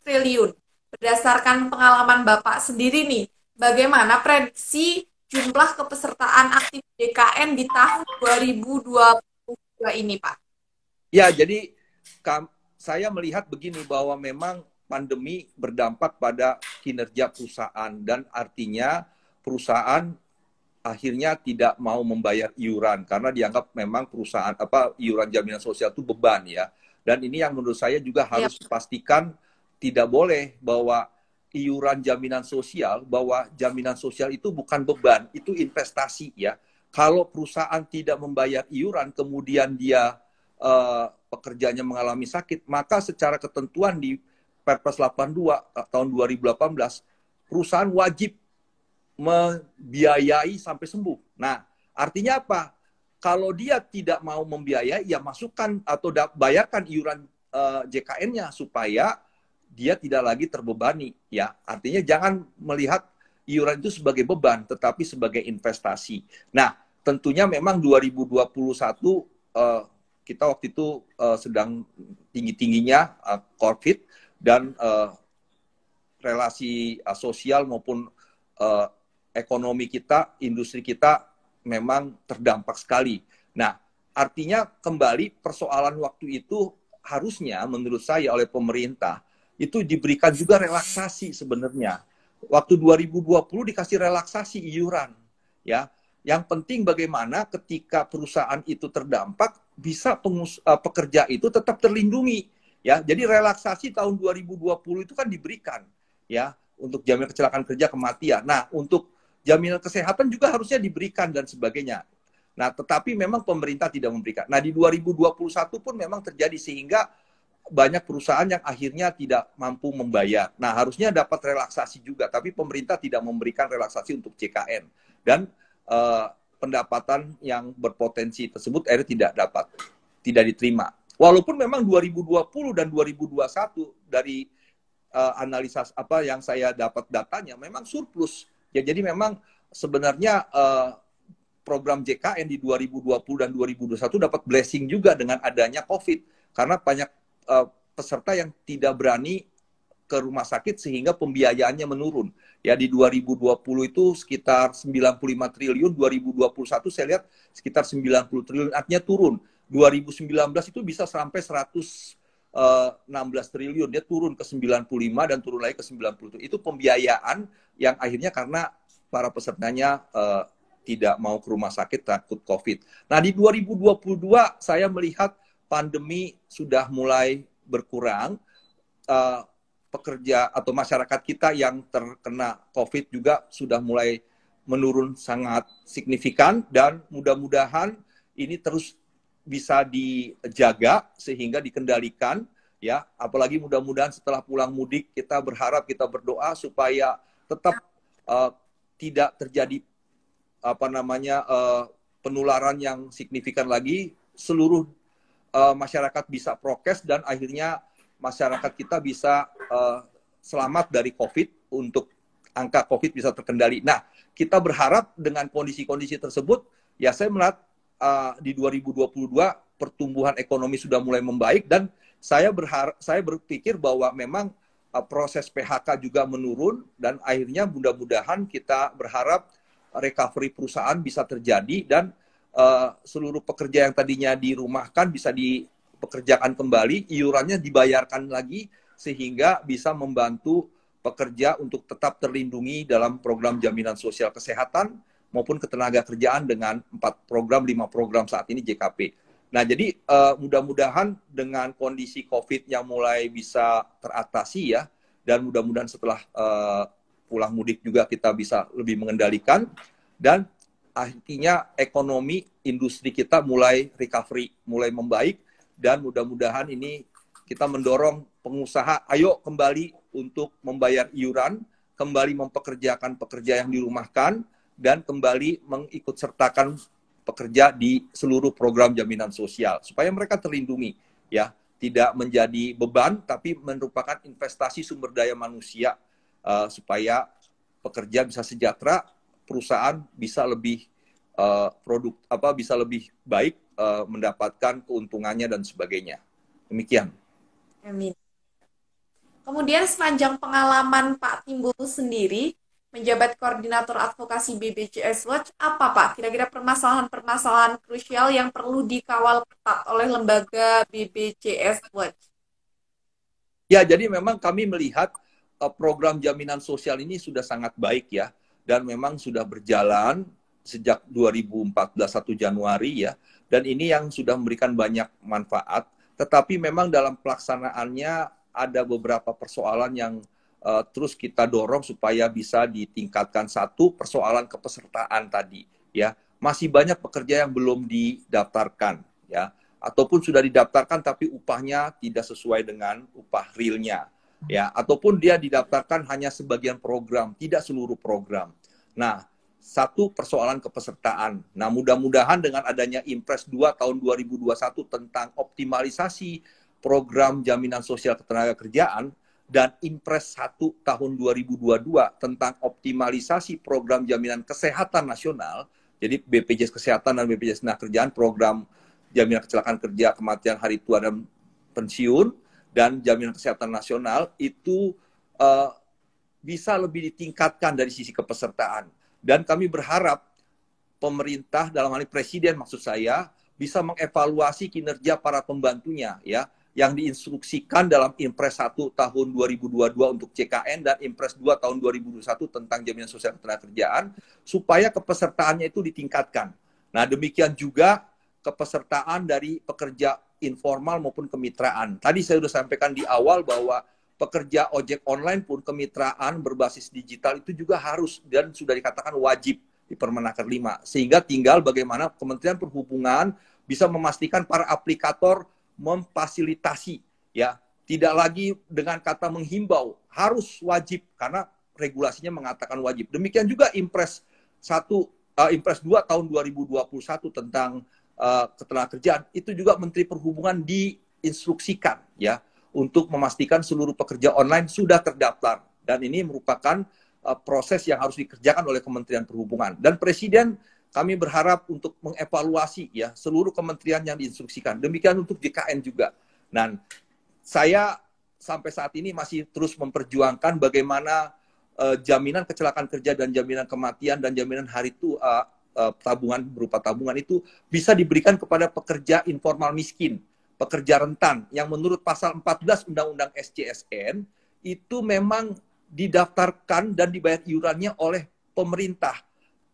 triliun. Berdasarkan pengalaman Bapak sendiri nih, bagaimana prediksi jumlah kepesertaan aktif JKN di tahun 2022 ini, Pak? Ya, jadi saya melihat begini bahwa memang pandemi berdampak pada kinerja perusahaan dan artinya perusahaan akhirnya tidak mau membayar iuran karena dianggap memang perusahaan iuran jaminan sosial itu beban ya. Dan ini yang menurut saya juga harus dipastikan tidak boleh bahwa iuran jaminan sosial, bahwa jaminan sosial itu bukan beban, itu investasi ya. Kalau perusahaan tidak membayar iuran, kemudian dia pekerjanya mengalami sakit, maka secara ketentuan di Perpres 82 tahun 2018, perusahaan wajib membiayai sampai sembuh. Nah, artinya apa? Kalau dia tidak mau membiayai, ya masukkan atau bayarkan iuran JKN-nya supaya dia tidak lagi terbebani ya. Artinya jangan melihat iuran itu sebagai beban tetapi sebagai investasi. Nah, tentunya memang 2021 kita waktu itu sedang tinggi-tingginya COVID dan relasi sosial maupun ekonomi kita, industri kita memang terdampak sekali. Nah, artinya kembali persoalan waktu itu harusnya menurut saya oleh pemerintah itu diberikan juga relaksasi sebenarnya. Waktu 2020 dikasih relaksasi iuran, ya. Yang penting bagaimana ketika perusahaan itu terdampak bisa pekerja itu tetap terlindungi, ya. Jadi relaksasi tahun 2020 itu kan diberikan, ya, untuk jaminan kecelakaan kerja, kematian. Nah, untuk jaminan kesehatan juga harusnya diberikan dan sebagainya. Nah, tetapi memang pemerintah tidak memberikan. Nah, di 2021 pun memang terjadi sehingga banyak perusahaan yang akhirnya tidak mampu membayar. Nah, harusnya dapat relaksasi juga, tapi pemerintah tidak memberikan relaksasi untuk JKN. Dan pendapatan yang berpotensi tersebut akhirnya tidak diterima. Walaupun memang 2020 dan 2021 dari analisa yang saya dapat datanya memang surplus. Ya, jadi memang sebenarnya program JKN di 2020 dan 2021 dapat blessing juga dengan adanya COVID. Karena banyak peserta yang tidak berani ke rumah sakit sehingga pembiayaannya menurun. Ya, di 2020 itu sekitar 95 triliun, 2021 saya lihat sekitar 90 triliun, artinya turun. 2019 itu bisa sampai 116 triliun, dia turun ke 95 dan turun lagi ke 90. Itu pembiayaan yang akhirnya karena para pesertanya tidak mau ke rumah sakit takut COVID. Nah, di 2022 saya melihat pandemi sudah mulai berkurang, pekerja atau masyarakat kita yang terkena COVID juga sudah mulai menurun sangat signifikan dan mudah-mudahan ini terus bisa dijaga sehingga dikendalikan ya. Apalagi mudah-mudahan setelah pulang mudik kita berharap, kita berdoa supaya tetap tidak terjadi penularan yang signifikan lagi, seluruh masyarakat bisa prokes dan akhirnya masyarakat kita bisa selamat dari COVID, untuk angka COVID bisa terkendali. Nah, kita berharap dengan kondisi-kondisi tersebut, ya saya melihat di 2022 pertumbuhan ekonomi sudah mulai membaik dan saya berpikir bahwa memang proses PHK juga menurun dan akhirnya mudah-mudahan kita berharap recovery perusahaan bisa terjadi dan seluruh pekerja yang tadinya dirumahkan bisa dipekerjakan kembali, iurannya dibayarkan lagi sehingga bisa membantu pekerja untuk tetap terlindungi dalam program jaminan sosial kesehatan maupun ketenaga kerjaan dengan 5 program saat ini JKP. Nah, jadi mudah-mudahan dengan kondisi COVID yang mulai bisa teratasi ya, dan mudah-mudahan setelah pulang mudik juga kita bisa lebih mengendalikan dan akhirnya ekonomi industri kita mulai recovery, mulai membaik dan mudah-mudahan ini kita mendorong pengusaha ayo kembali untuk membayar iuran, kembali mempekerjakan pekerja yang dirumahkan dan kembali mengikut sertakan pekerja di seluruh program jaminan sosial supaya mereka terlindungi, ya, tidak menjadi beban tapi merupakan investasi sumber daya manusia, supaya pekerja bisa sejahtera, perusahaan bisa lebih bisa lebih baik mendapatkan keuntungannya dan sebagainya. Demikian. Amin. Kemudian sepanjang pengalaman Pak Timbul sendiri menjabat koordinator advokasi BPJS Watch, apa Pak kira-kira permasalahan-permasalahan krusial yang perlu dikawal ketat oleh lembaga BPJS Watch? Ya, jadi memang kami melihat program jaminan sosial ini sudah sangat baik ya, dan memang sudah berjalan sejak 2014 1 Januari ya, dan ini yang sudah memberikan banyak manfaat, tetapi memang dalam pelaksanaannya ada beberapa persoalan yang terus kita dorong supaya bisa ditingkatkan. Satu, persoalan kepesertaan tadi ya, masih banyak pekerja yang belum didaftarkan ya, ataupun sudah didaftarkan tapi upahnya tidak sesuai dengan upah realnya ya, ataupun dia didaftarkan hanya sebagian program, tidak seluruh program. Nah, satu persoalan kepesertaan. Nah, mudah-mudahan dengan adanya Impres 2 tahun 2021 tentang optimalisasi program jaminan sosial ketenagakerjaan dan Impres 1 tahun 2022 tentang optimalisasi program jaminan kesehatan nasional, jadi BPJS Kesehatan dan BPJS Ketenagakerjaan, program jaminan kecelakaan kerja, kematian, hari tua, dan pensiun, dan jaminan kesehatan nasional itu bisa lebih ditingkatkan dari sisi kepesertaan. Dan kami berharap pemerintah, dalam hal ini Presiden maksud saya, bisa mengevaluasi kinerja para pembantunya ya, yang diinstruksikan dalam Impres 1 tahun 2022 untuk CKN dan Impres 2 tahun 2021 tentang jaminan sosial ketenagakerjaan, supaya kepesertaannya itu ditingkatkan. Nah, demikian juga kepesertaan dari pekerja informal maupun kemitraan. Tadi saya sudah sampaikan di awal bahwa pekerja ojek online pun kemitraan berbasis digital itu juga harus dan sudah dikatakan wajib di Permenaker 5. Sehingga tinggal bagaimana Kementerian Perhubungan bisa memastikan para aplikator memfasilitasi ya, tidak lagi dengan kata menghimbau, harus wajib karena regulasinya mengatakan wajib. Demikian juga Impres 2 tahun 2021 tentang ketenagakerjaan, itu juga Menteri Perhubungan diinstruksikan ya untuk memastikan seluruh pekerja online sudah terdaftar, dan ini merupakan proses yang harus dikerjakan oleh Kementerian Perhubungan. Dan Presiden kami berharap untuk mengevaluasi ya seluruh kementerian yang diinstruksikan. Demikian untuk JKN juga. Dan saya sampai saat ini masih terus memperjuangkan bagaimana jaminan kecelakaan kerja dan jaminan kematian dan jaminan hari tua, tabungan berupa tabungan itu bisa diberikan kepada pekerja informal miskin, pekerja rentan, yang menurut pasal 14 Undang-Undang SJSN itu memang didaftarkan dan dibayar iurannya oleh pemerintah.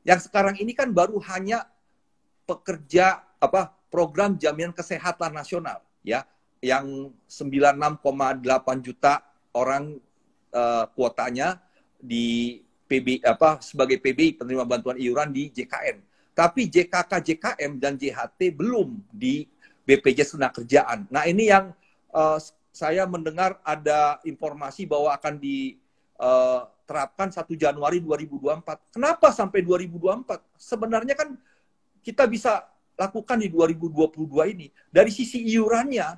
Yang sekarang ini kan baru hanya pekerja program jaminan kesehatan nasional ya, yang 96,8 juta orang kuotanya di sebagai PBI, penerima bantuan iuran di JKN. Tapi JKK, JKM dan JHT belum di BPJS Ketenagakerjaan. Nah, ini yang saya mendengar ada informasi bahwa akan diterapkan 1 Januari 2024. Kenapa sampai 2024? Sebenarnya kan kita bisa lakukan di 2022 ini. Dari sisi iurannya,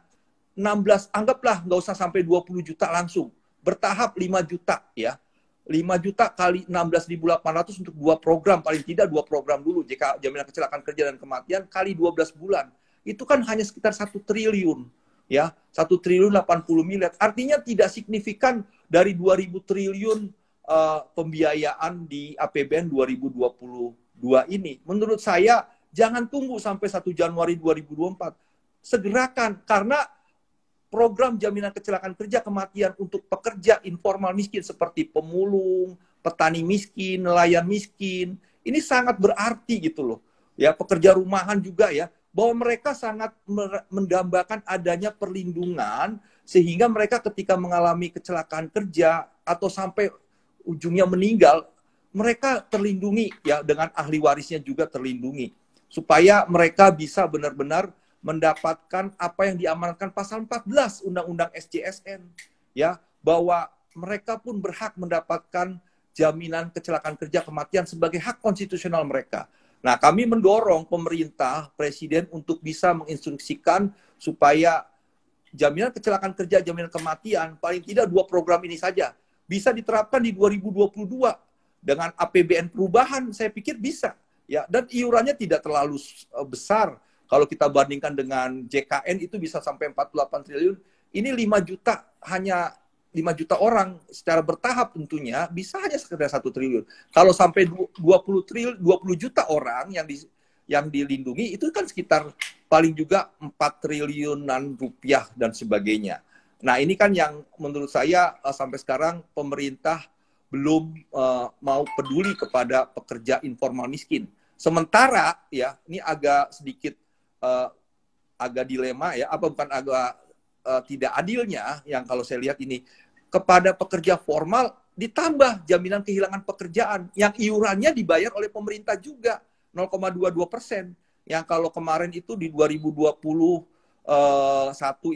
16, anggaplah nggak usah sampai 20 juta langsung. Bertahap 5 juta ya. 5 juta kali 16.800 untuk 2 program, paling tidak 2 program dulu, jaminan kecelakaan kerja dan kematian, kali 12 bulan. Itu kan hanya sekitar 1 triliun. Ya, 1 triliun 80 miliar. Artinya tidak signifikan dari 2.000 triliun pembiayaan di APBN 2022 ini. Menurut saya, jangan tunggu sampai 1 Januari 2024. Segerakan, karena program jaminan kecelakaan kerja kematian untuk pekerja informal miskin seperti pemulung, petani miskin, nelayan miskin, ini sangat berarti gitu loh. Ya, pekerja rumahan juga ya, bahwa mereka sangat mendambakan adanya perlindungan sehingga mereka ketika mengalami kecelakaan kerja atau sampai ujungnya meninggal, mereka terlindungi ya, dengan ahli warisnya juga terlindungi supaya mereka bisa benar-benar mendapatkan apa yang diamanatkan pasal 14 Undang-Undang SJSN ya, bahwa mereka pun berhak mendapatkan jaminan kecelakaan kerja kematian sebagai hak konstitusional mereka. Nah, kami mendorong pemerintah, presiden untuk bisa menginstruksikan supaya jaminan kecelakaan kerja, jaminan kematian, paling tidak 2 program ini saja bisa diterapkan di 2022 dengan APBN perubahan. Saya pikir bisa, ya. Dan iurannya tidak terlalu besar. Kalau kita bandingkan dengan JKN itu bisa sampai 48 triliun. Ini 5 juta, hanya 5 juta orang secara bertahap tentunya bisa hanya sekedar 1 triliun. Kalau sampai 20 juta orang yang dilindungi itu kan sekitar paling juga 4 triliunan rupiah dan sebagainya. Nah, ini kan yang menurut saya sampai sekarang pemerintah belum mau peduli kepada pekerja informal miskin. Sementara ya, ini agak sedikit agak dilema ya, apa bukan agak tidak adilnya yang kalau saya lihat ini, kepada pekerja formal ditambah jaminan kehilangan pekerjaan yang iurannya dibayar oleh pemerintah juga 0,22%. Yang kalau kemarin itu di 2021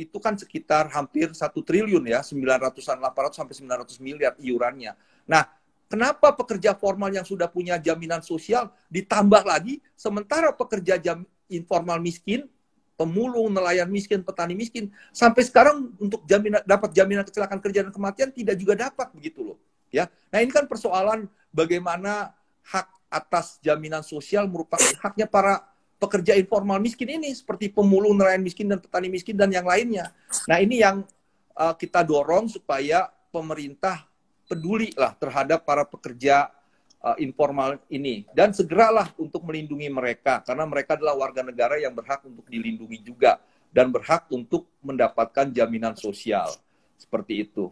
itu kan sekitar hampir 1 triliun ya, 900-an, 800 sampai 900 miliar iurannya. Nah, kenapa pekerja formal yang sudah punya jaminan sosial ditambah lagi, sementara pekerja informal miskin, pemulung, nelayan miskin, petani miskin, sampai sekarang untuk dapat jaminan kecelakaan kerja dan kematian tidak juga dapat, begitu loh. Ya, nah ini kan persoalan bagaimana hak atas jaminan sosial merupakan haknya para pekerja informal miskin ini, seperti pemulung, nelayan miskin, dan petani miskin, dan yang lainnya. Nah ini yang kita dorong supaya pemerintah peduli lah terhadap para pekerja informal ini, dan segeralah untuk melindungi mereka, karena mereka adalah warga negara yang berhak untuk dilindungi juga dan berhak untuk mendapatkan jaminan sosial seperti itu.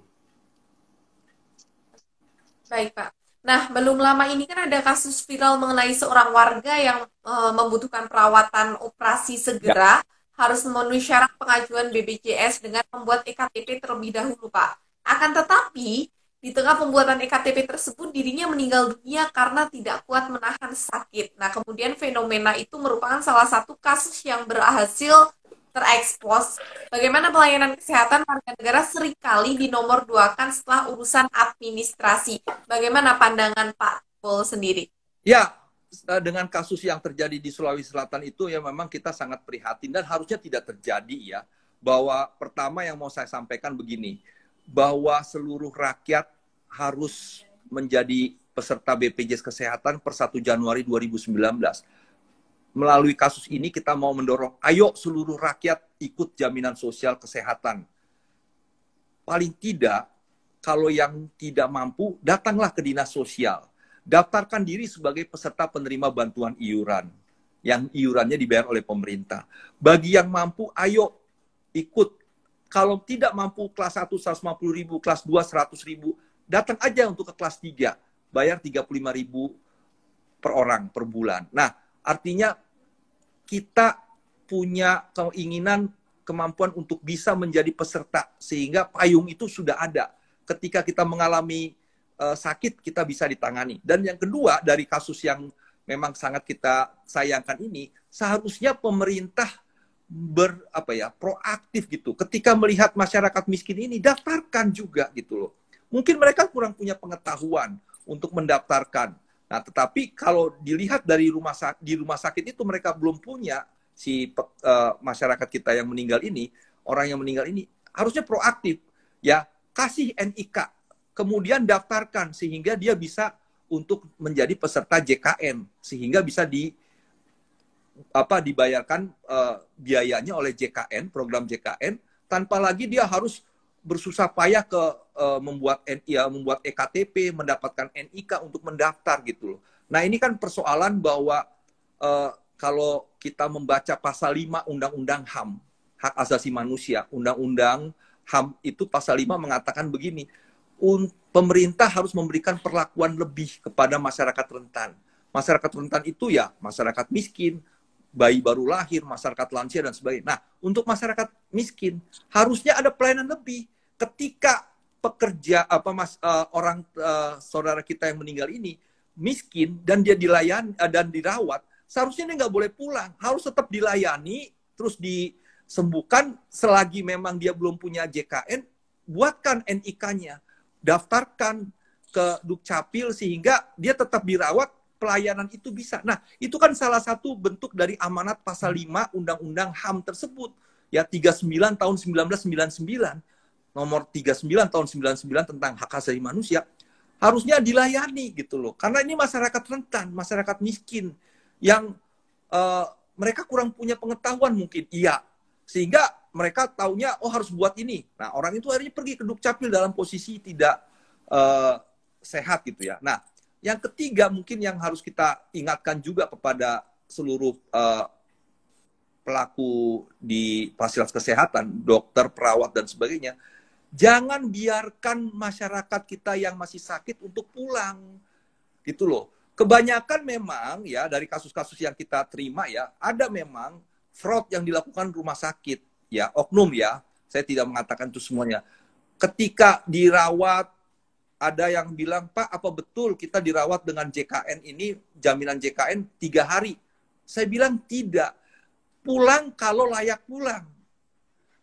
Baik, Pak. Nah, belum lama ini kan ada kasus viral mengenai seorang warga yang membutuhkan perawatan operasi segera, harus memenuhi syarat pengajuan BPJS dengan membuat EKTP terlebih dahulu, Pak. Akan tetapi, di tengah pembuatan EKTP tersebut, dirinya meninggal dunia karena tidak kuat menahan sakit. Nah, kemudian fenomena itu merupakan salah satu kasus yang berhasil terekspos. Bagaimana pelayanan kesehatan warga negara seringkali dinomorduakan setelah urusan administrasi. Bagaimana pandangan Pak Pol sendiri? Ya, dengan kasus yang terjadi di Sulawesi Selatan itu ya memang kita sangat prihatin dan harusnya tidak terjadi ya. Bahwa pertama yang mau saya sampaikan begini, bahwa seluruh rakyat harus menjadi peserta BPJS Kesehatan per 1 Januari 2019. Melalui kasus ini kita mau mendorong, ayo seluruh rakyat ikut jaminan sosial kesehatan. Paling tidak, kalau yang tidak mampu, datanglah ke dinas sosial. Daftarkan diri sebagai peserta penerima bantuan iuran, yang iurannya dibayar oleh pemerintah. Bagi yang mampu, ayo ikut. Kalau tidak mampu kelas 1 150.000, kelas 2 100.000, datang aja untuk ke kelas 3, bayar 35.000 per orang per bulan. Nah, artinya kita punya keinginan, kemampuan untuk bisa menjadi peserta, sehingga payung itu sudah ada. Ketika kita mengalami sakit, kita bisa ditangani. Dan yang kedua, dari kasus yang memang sangat kita sayangkan ini, seharusnya pemerintah proaktif gitu. Ketika melihat masyarakat miskin ini, daftarkan juga gitu loh. Mungkin mereka kurang punya pengetahuan untuk mendaftarkan. Nah, tetapi kalau dilihat dari di rumah sakit itu mereka belum punya masyarakat kita yang meninggal ini, orang yang meninggal ini harusnya proaktif ya, kasih NIK, kemudian daftarkan sehingga dia bisa untuk menjadi peserta JKN, sehingga bisa dibayarkan biayanya oleh JKN, program JKN, tanpa lagi dia harus bersusah payah membuat EKTP, mendapatkan NIK untuk mendaftar gitu loh. Nah, ini kan persoalan bahwa kalau kita membaca pasal 5 Undang-Undang HAM, Hak Asasi Manusia, Undang-Undang HAM itu pasal 5 mengatakan begini, pemerintah harus memberikan perlakuan lebih kepada masyarakat rentan. Masyarakat rentan itu ya masyarakat miskin, bayi baru lahir, masyarakat lansia, dan sebagainya. Nah, untuk masyarakat miskin, harusnya ada pelayanan lebih. Ketika pekerja, saudara kita yang meninggal ini, miskin, dan dia dilayani dan dirawat, seharusnya dia nggak boleh pulang. Harus tetap dilayani, terus disembuhkan, selagi memang dia belum punya JKN, buatkan NIK-nya. Daftarkan ke Dukcapil, sehingga dia tetap dirawat, pelayanan itu bisa. Nah, itu kan salah satu bentuk dari amanat pasal 5 Undang-Undang HAM tersebut. Ya, 39 tahun 1999, nomor 39 tahun 99 tentang hak asasi manusia, harusnya dilayani gitu loh. Karena ini masyarakat rentan, masyarakat miskin, yang mereka kurang punya pengetahuan mungkin, iya. Sehingga mereka taunya, oh harus buat ini. Nah, orang itu akhirnya pergi ke Dukcapil dalam posisi tidak sehat gitu ya. Nah, yang ketiga mungkin yang harus kita ingatkan juga kepada seluruh pelaku di fasilitas kesehatan, dokter, perawat, dan sebagainya, jangan biarkan masyarakat kita yang masih sakit untuk pulang. Gitu loh. Kebanyakan memang ya dari kasus-kasus yang kita terima ya, ada memang fraud yang dilakukan rumah sakit. Ya, oknum ya. Saya tidak mengatakan itu semuanya. Ketika dirawat, ada yang bilang, Pak, apa betul kita dirawat dengan JKN ini, jaminan JKN 3 hari? Saya bilang tidak. Pulang kalau layak pulang.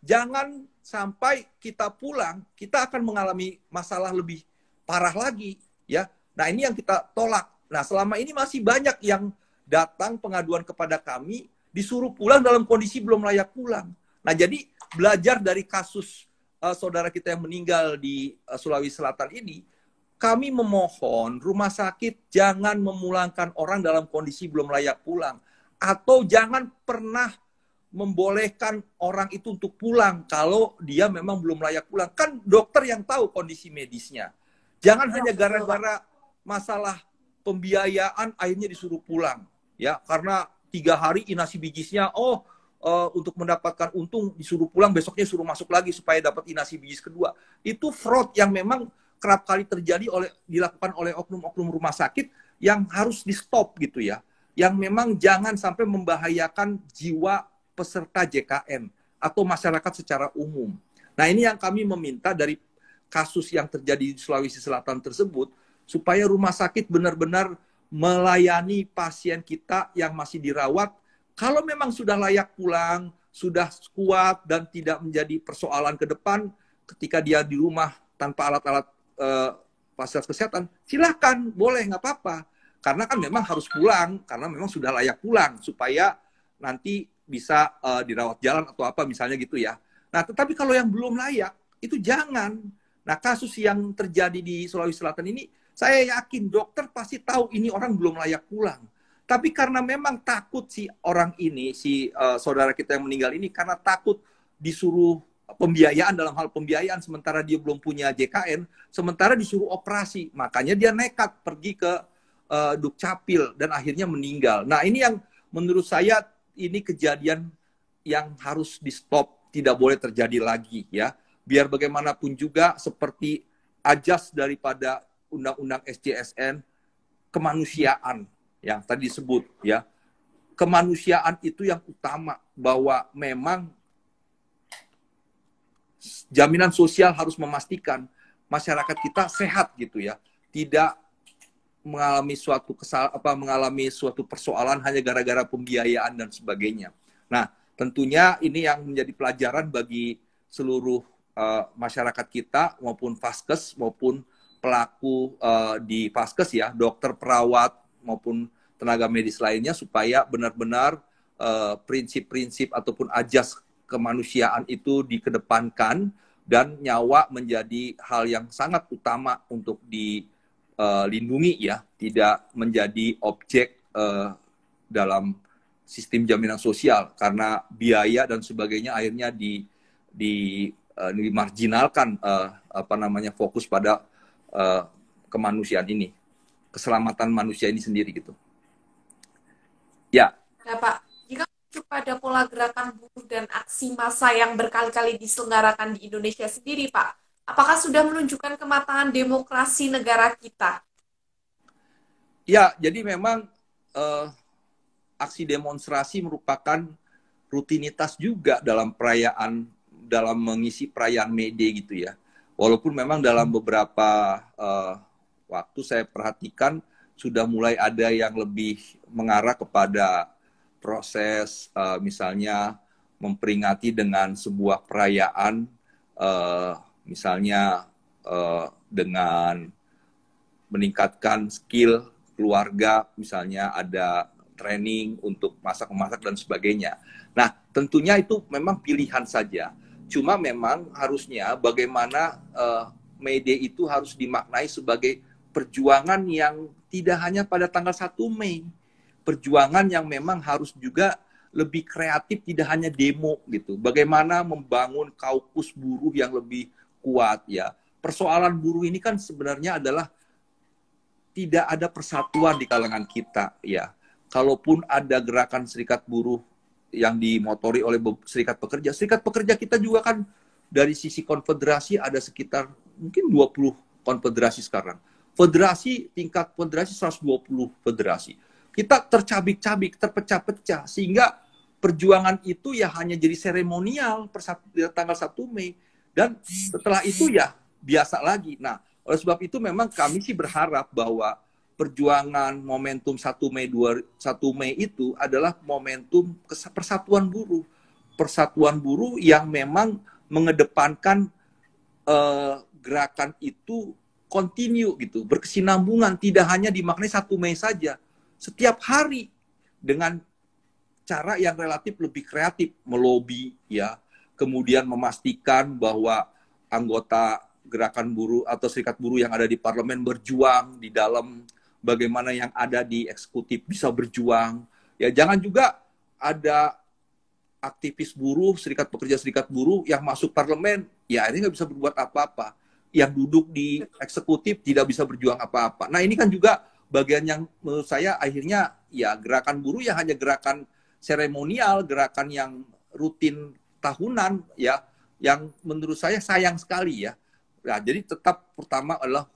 Jangan sampai kita pulang, kita akan mengalami masalah lebih parah lagi. Ya. Nah, ini yang kita tolak. Nah, selama ini masih banyak yang datang pengaduan kepada kami, disuruh pulang dalam kondisi belum layak pulang. Nah, jadi belajar dari kasus saudara kita yang meninggal di Sulawesi Selatan ini, kami memohon rumah sakit jangan memulangkan orang dalam kondisi belum layak pulang. Atau jangan pernah membolehkan orang itu untuk pulang kalau dia memang belum layak pulang. Kan dokter yang tahu kondisi medisnya. Jangan hanya gara-gara masalah pembiayaan akhirnya disuruh pulang. Ya, karena 3 hari inasi bijisnya, untuk mendapatkan untung disuruh pulang, besoknya suruh masuk lagi supaya dapat inasi bijis kedua. Itu fraud yang memang kerap kali terjadi dilakukan oleh oknum-oknum rumah sakit yang harus di stop gitu ya. Yang memang jangan sampai membahayakan jiwa peserta JKN atau masyarakat secara umum. Nah, ini yang kami meminta dari kasus yang terjadi di Sulawesi Selatan tersebut, supaya rumah sakit benar-benar melayani pasien kita yang masih dirawat. Kalau memang sudah layak pulang, sudah kuat dan tidak menjadi persoalan ke depan, ketika dia di rumah tanpa alat-alat fasilitas kesehatan, silahkan, boleh, nggak apa-apa. Karena kan memang harus pulang, karena memang sudah layak pulang, supaya nanti bisa dirawat jalan atau apa misalnya gitu ya. Nah, tetapi kalau yang belum layak, itu jangan. Nah, kasus yang terjadi di Sulawesi Selatan ini, saya yakin dokter pasti tahu ini orang belum layak pulang. Tapi karena memang takut si orang ini, si saudara kita yang meninggal ini, karena takut disuruh pembiayaan dalam hal pembiayaan, sementara dia belum punya JKN, sementara disuruh operasi. Makanya dia nekat pergi ke Dukcapil dan akhirnya meninggal. Nah, ini yang menurut saya ini kejadian yang harus di stop, tidak boleh terjadi lagi ya. Biar bagaimanapun juga seperti ajas daripada Undang-Undang SJSN, kemanusiaan yang tadi disebut ya. Kemanusiaan itu yang utama, bahwa memang jaminan sosial harus memastikan masyarakat kita sehat gitu ya. Tidak mengalami suatu persoalan hanya gara-gara pembiayaan dan sebagainya. Nah, tentunya ini yang menjadi pelajaran bagi seluruh masyarakat kita, maupun Vaskes maupun pelaku di Vaskes ya, dokter, perawat maupun tenaga medis lainnya, supaya benar-benar prinsip-prinsip ataupun ajas kemanusiaan itu dikedepankan dan nyawa menjadi hal yang sangat utama untuk dilindungi ya, tidak menjadi objek dalam sistem jaminan sosial, karena biaya dan sebagainya akhirnya dimarginalkan fokus pada kemanusiaan ini, keselamatan manusia ini sendiri gitu. Ya. Ya Pak, jika merujuk pada pola gerakan buruh dan aksi massa yang berkali-kali diselenggarakan di Indonesia sendiri, Pak, apakah sudah menunjukkan kematangan demokrasi negara kita? Ya, jadi memang aksi demonstrasi merupakan rutinitas juga dalam perayaan, dalam mengisi perayaan May Day gitu ya. Walaupun memang dalam beberapa waktu saya perhatikan sudah mulai ada yang lebih mengarah kepada proses misalnya memperingati dengan sebuah perayaan, misalnya dengan meningkatkan skill keluarga, misalnya ada training untuk masak-memasak dan sebagainya. Nah, tentunya itu memang pilihan saja. Cuma memang harusnya bagaimana May Day itu harus dimaknai sebagai perjuangan yang tidak hanya pada tanggal 1 Mei. Perjuangan yang memang harus juga lebih kreatif, tidak hanya demo gitu. Bagaimana membangun kaukus buruh yang lebih kuat ya. Persoalan buruh ini kan sebenarnya adalah tidak ada persatuan di kalangan kita ya. Kalaupun ada gerakan serikat buruh yang dimotori oleh serikat pekerja kita juga kan dari sisi konfederasi ada sekitar mungkin 20 konfederasi sekarang. Tingkat federasi 120 federasi. Kita tercabik-cabik, terpecah-pecah sehingga perjuangan itu ya hanya jadi seremonial tanggal 1 Mei dan setelah itu ya biasa lagi. Nah, oleh sebab itu memang kami sih berharap bahwa perjuangan momentum 1 Mei itu adalah momentum persatuan buruh. Persatuan buruh yang memang mengedepankan gerakan itu continue gitu, berkesinambungan, tidak hanya dimaknai 1 Mei saja. Setiap hari dengan cara yang relatif lebih kreatif, melobi ya, kemudian memastikan bahwa anggota gerakan buruh atau serikat buruh yang ada di parlemen berjuang di dalam bagaimana yang ada di eksekutif bisa berjuang. Ya jangan juga ada aktivis buruh, serikat buruh yang masuk parlemen, ya ini nggak bisa berbuat apa-apa. Yang duduk di eksekutif tidak bisa berjuang apa-apa. Nah ini kan juga bagian yang menurut saya akhirnya ya gerakan buruh ya hanya gerakan seremonial, gerakan yang rutin tahunan ya, yang menurut saya sayang sekali ya. Nah, jadi tetap pertama adalah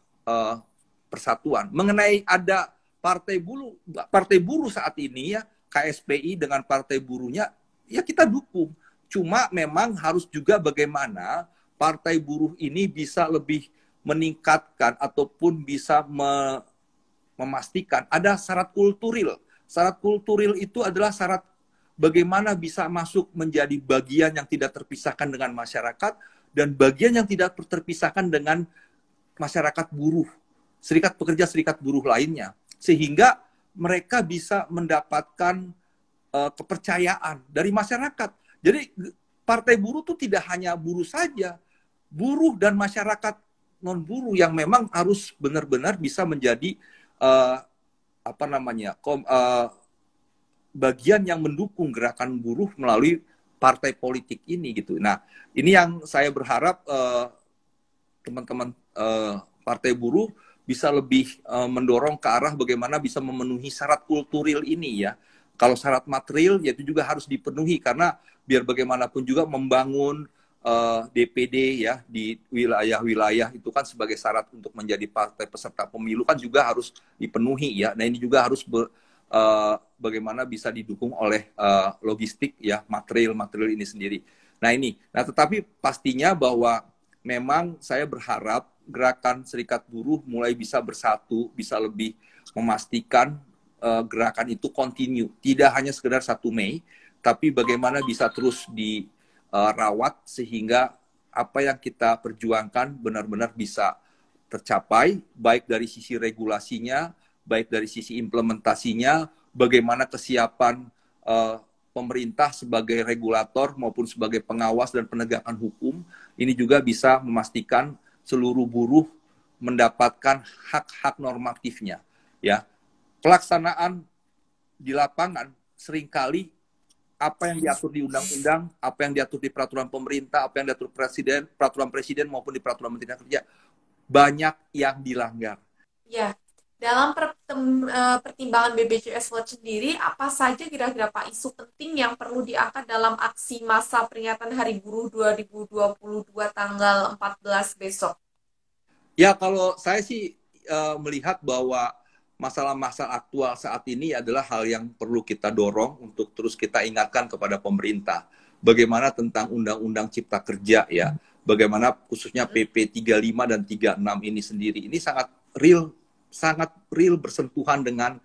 persatuan. Mengenai ada partai buruh saat ini ya, KSPI dengan partai buruhnya, ya kita dukung. Cuma memang harus juga bagaimana partai buruh ini bisa lebih meningkatkan ataupun bisa memastikan ada syarat kulturil. Syarat kulturil itu adalah syarat bagaimana bisa masuk menjadi bagian yang tidak terpisahkan dengan masyarakat dan bagian yang tidak terpisahkan dengan masyarakat buruh, serikat buruh lainnya. Sehingga mereka bisa mendapatkan kepercayaan dari masyarakat. Jadi partai buruh itu tidak hanya buruh saja, buruh dan masyarakat non-buruh yang memang harus benar-benar bisa menjadi bagian yang mendukung gerakan buruh melalui partai politik ini gitu. Nah, ini yang saya berharap teman-teman partai buruh bisa lebih mendorong ke arah bagaimana bisa memenuhi syarat kulturil ini ya. Kalau syarat material ya itu juga harus dipenuhi karena biar bagaimanapun juga membangun DPD ya di wilayah-wilayah itu kan sebagai syarat untuk menjadi partai peserta pemilu kan juga harus dipenuhi ya. Nah ini juga harus bagaimana bisa didukung oleh logistik ya material ini sendiri. Nah tetapi pastinya bahwa memang saya berharap gerakan serikat buruh mulai bisa bersatu, bisa lebih memastikan gerakan itu continue, tidak hanya sekedar 1 Mei, tapi bagaimana bisa terus dirawat sehingga apa yang kita perjuangkan benar-benar bisa tercapai, baik dari sisi regulasinya, baik dari sisi implementasinya, bagaimana kesiapan pemerintah sebagai regulator maupun sebagai pengawas dan penegakan hukum, ini juga bisa memastikan seluruh buruh mendapatkan hak-hak normatifnya. Ya, pelaksanaan di lapangan seringkali apa yang diatur di undang-undang, apa yang diatur di peraturan pemerintah, apa yang diatur peraturan presiden maupun di peraturan menteri kerja banyak yang dilanggar. Ya, dalam pertimbangan BPJS Watch sendiri, apa saja kira-kira Pak isu penting yang perlu diangkat dalam aksi massa peringatan Hari Buruh 2022 tanggal 14 besok? Ya, kalau saya sih melihat bahwa masalah-masalah aktual saat ini adalah hal yang perlu kita dorong untuk terus kita ingatkan kepada pemerintah. Bagaimana tentang Undang-Undang Cipta Kerja ya, bagaimana khususnya PP 35 dan 36 ini sendiri. Ini sangat real bersentuhan dengan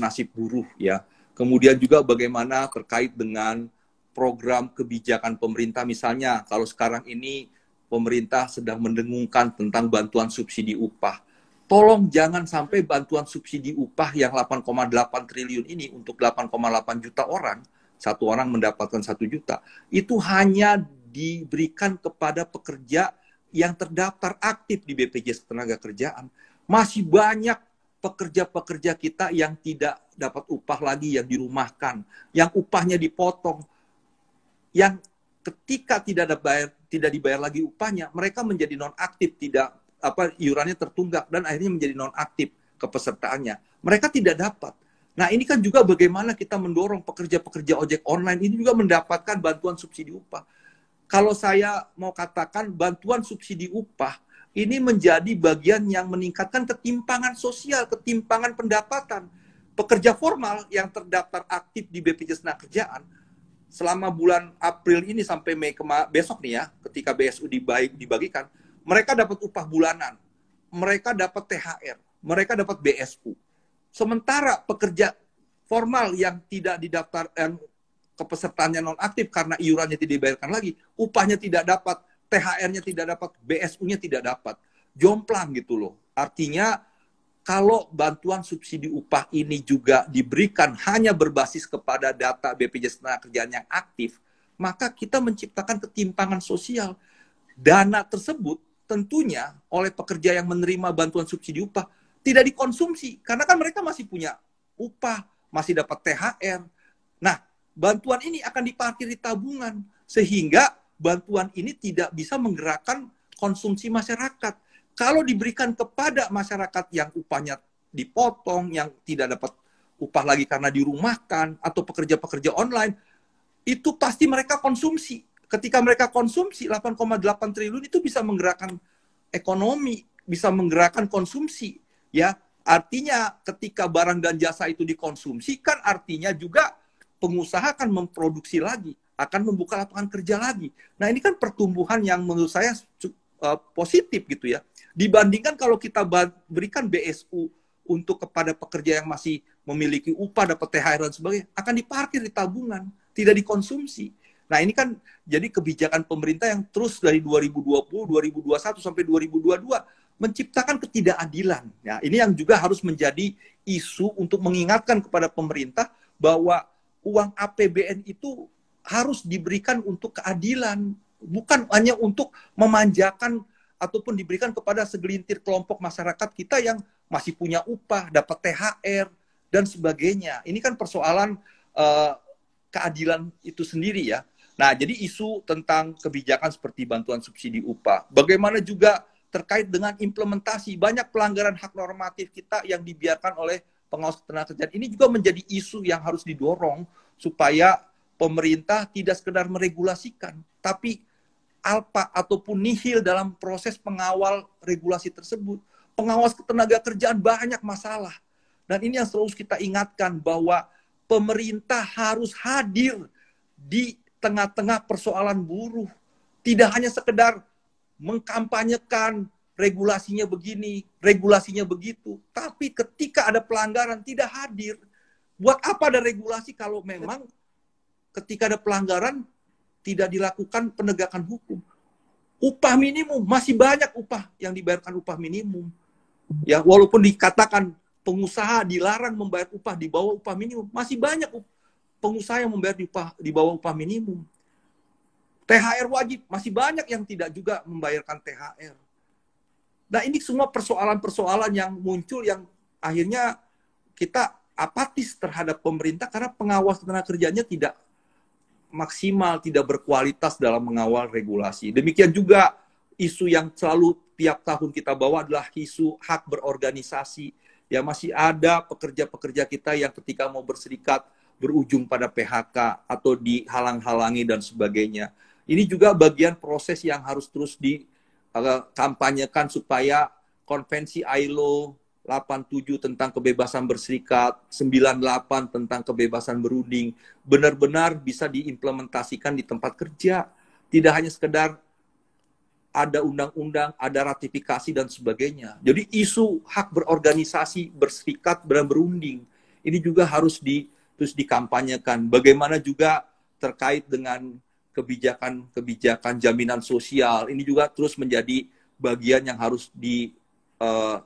nasib buruh ya. Kemudian juga bagaimana terkait dengan program kebijakan pemerintah, misalnya kalau sekarang ini pemerintah sedang mendengungkan tentang bantuan subsidi upah. tolong jangan sampai bantuan subsidi upah yang 8,8 triliun ini untuk 8,8 juta orang, satu orang mendapatkan 1 juta, itu hanya diberikan kepada pekerja yang terdaftar aktif di BPJS Ketenagakerjaan. Masih banyak pekerja-pekerja kita yang tidak dapat upah lagi, yang dirumahkan, yang upahnya dipotong, yang ketika tidak dibayar lagi upahnya, mereka menjadi nonaktif, tidak iurannya tertunggak dan akhirnya menjadi nonaktif kepesertaannya. Mereka tidak dapat. Nah, ini kan juga bagaimana kita mendorong pekerja-pekerja ojek online ini juga mendapatkan bantuan subsidi upah. Kalau saya mau katakan bantuan subsidi upah ini menjadi bagian yang meningkatkan ketimpangan sosial, ketimpangan pendapatan. Pekerja formal yang terdaftar aktif di BPJS Ketenagakerjaan selama bulan April ini sampai Mei besok nih ya, ketika BSU dibagikan, mereka dapat upah bulanan, mereka dapat THR, mereka dapat BSU. Sementara pekerja formal yang tidak didaftar, yang kepesertaannya nonaktif karena iurannya tidak dibayarkan lagi, upahnya tidak dapat, THR-nya tidak dapat, BSU-nya tidak dapat. Jomplang gitu loh. Artinya kalau bantuan subsidi upah ini juga diberikan hanya berbasis kepada data BPJS Ketenagakerjaan yang aktif, maka kita menciptakan ketimpangan sosial. Dana tersebut tentunya oleh pekerja yang menerima bantuan subsidi upah tidak dikonsumsi, karena kan mereka masih punya upah, masih dapat THR. Nah, bantuan ini akan diparkir di tabungan, sehingga bantuan ini tidak bisa menggerakkan konsumsi masyarakat. Kalau diberikan kepada masyarakat yang upahnya dipotong, yang tidak dapat upah lagi karena dirumahkan, atau pekerja-pekerja online, itu pasti mereka konsumsi. Ketika mereka konsumsi, 8,8 triliun itu bisa menggerakkan ekonomi, bisa menggerakkan konsumsi. Ya, artinya ketika barang dan jasa itu dikonsumsi, kan artinya juga pengusaha akan memproduksi lagi, akan membuka lapangan kerja lagi. Nah, ini kan pertumbuhan yang menurut saya positif gitu ya. Dibandingkan kalau kita berikan BSU untuk kepada pekerja yang masih memiliki upah, dapat THR dan sebagainya, akan diparkir di tabungan, tidak dikonsumsi. Nah, ini kan jadi kebijakan pemerintah yang terus dari 2020, 2021 sampai 2022 menciptakan ketidakadilan. Ya, ini yang juga harus menjadi isu untuk mengingatkan kepada pemerintah bahwa uang APBN itu harus diberikan untuk keadilan, bukan hanya untuk memanjakan ataupun diberikan kepada segelintir kelompok masyarakat kita yang masih punya upah, dapat THR, dan sebagainya. Ini kan persoalan keadilan itu sendiri ya. Nah, jadi isu tentang kebijakan seperti bantuan subsidi upah. Bagaimana juga terkait dengan implementasi, banyak pelanggaran hak normatif kita yang dibiarkan oleh pengawas ketenagakerjaan. Ini juga menjadi isu yang harus didorong supaya pemerintah tidak sekedar meregulasikan, tapi alpa ataupun nihil dalam proses pengawal regulasi tersebut. Pengawas ketenagakerjaan banyak masalah. Dan ini yang selalu kita ingatkan bahwa pemerintah harus hadir di tengah-tengah persoalan buruh. Tidak hanya sekedar mengkampanyekan regulasinya begini, regulasinya begitu. Tapi ketika ada pelanggaran tidak hadir. Buat apa ada regulasi kalau memang ketika ada pelanggaran tidak dilakukan penegakan hukum? Upah minimum, masih banyak upah yang dibayarkan upah minimum. Ya, walaupun dikatakan pengusaha dilarang membayar upah di bawah upah minimum, masih banyak pengusaha yang membayar di bawah upah minimum. THR wajib, masih banyak yang tidak juga membayarkan THR. Nah, ini semua persoalan-persoalan yang muncul yang akhirnya kita apatis terhadap pemerintah karena pengawas ketenagakerjaannya tidak maksimal, tidak berkualitas dalam mengawal regulasi. Demikian juga isu yang selalu tiap tahun kita bawa adalah isu hak berorganisasi. Ya, masih ada pekerja-pekerja kita yang ketika mau berserikat berujung pada PHK atau dihalang-halangi dan sebagainya. Ini juga bagian proses yang harus terus dikampanyekan supaya konvensi ILO 87 tentang kebebasan berserikat, 98 tentang kebebasan berunding, benar-benar bisa diimplementasikan di tempat kerja. Tidak hanya sekedar ada undang-undang, ada ratifikasi, dan sebagainya. Jadi isu hak berorganisasi, berserikat, dan berunding, ini juga harus terus dikampanyekan. Bagaimana juga terkait dengan kebijakan jaminan sosial, ini juga terus menjadi bagian yang harus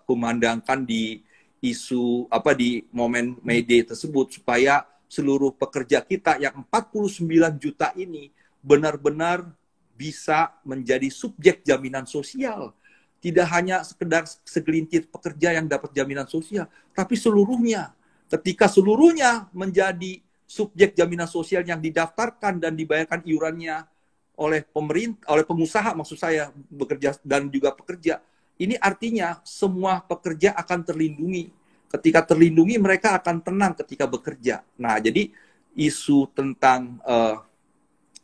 kumandangkan di isu di momen May Day tersebut, supaya seluruh pekerja kita yang 49 juta ini benar-benar bisa menjadi subjek jaminan sosial. Tidak hanya sekedar segelintir pekerja yang dapat jaminan sosial, tapi seluruhnya. Ketika seluruhnya menjadi subjek jaminan sosial yang didaftarkan dan dibayarkan iurannya oleh pemerintah, oleh pengusaha maksud saya, bekerja dan juga pekerja, ini artinya semua pekerja akan terlindungi. Ketika terlindungi, mereka akan tenang ketika bekerja. Nah, jadi isu tentang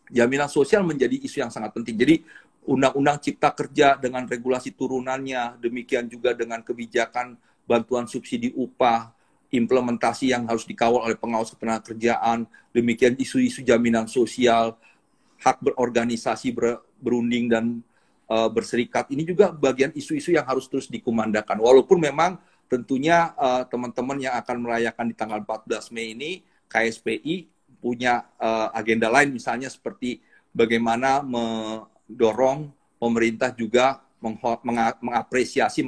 jaminan sosial menjadi isu yang sangat penting. Jadi Undang-Undang Cipta Kerja dengan regulasi turunannya, demikian juga dengan kebijakan bantuan subsidi upah, implementasi yang harus dikawal oleh pengawas ketenagakerjaan, demikian isu-isu jaminan sosial, hak berorganisasi, berunding, dan berserikat. Ini juga bagian isu-isu yang harus terus dikumandangkan. Walaupun memang tentunya teman-teman yang akan merayakan di tanggal 14 Mei ini, KSPI punya agenda lain, misalnya seperti bagaimana mendorong pemerintah juga mengapresiasi,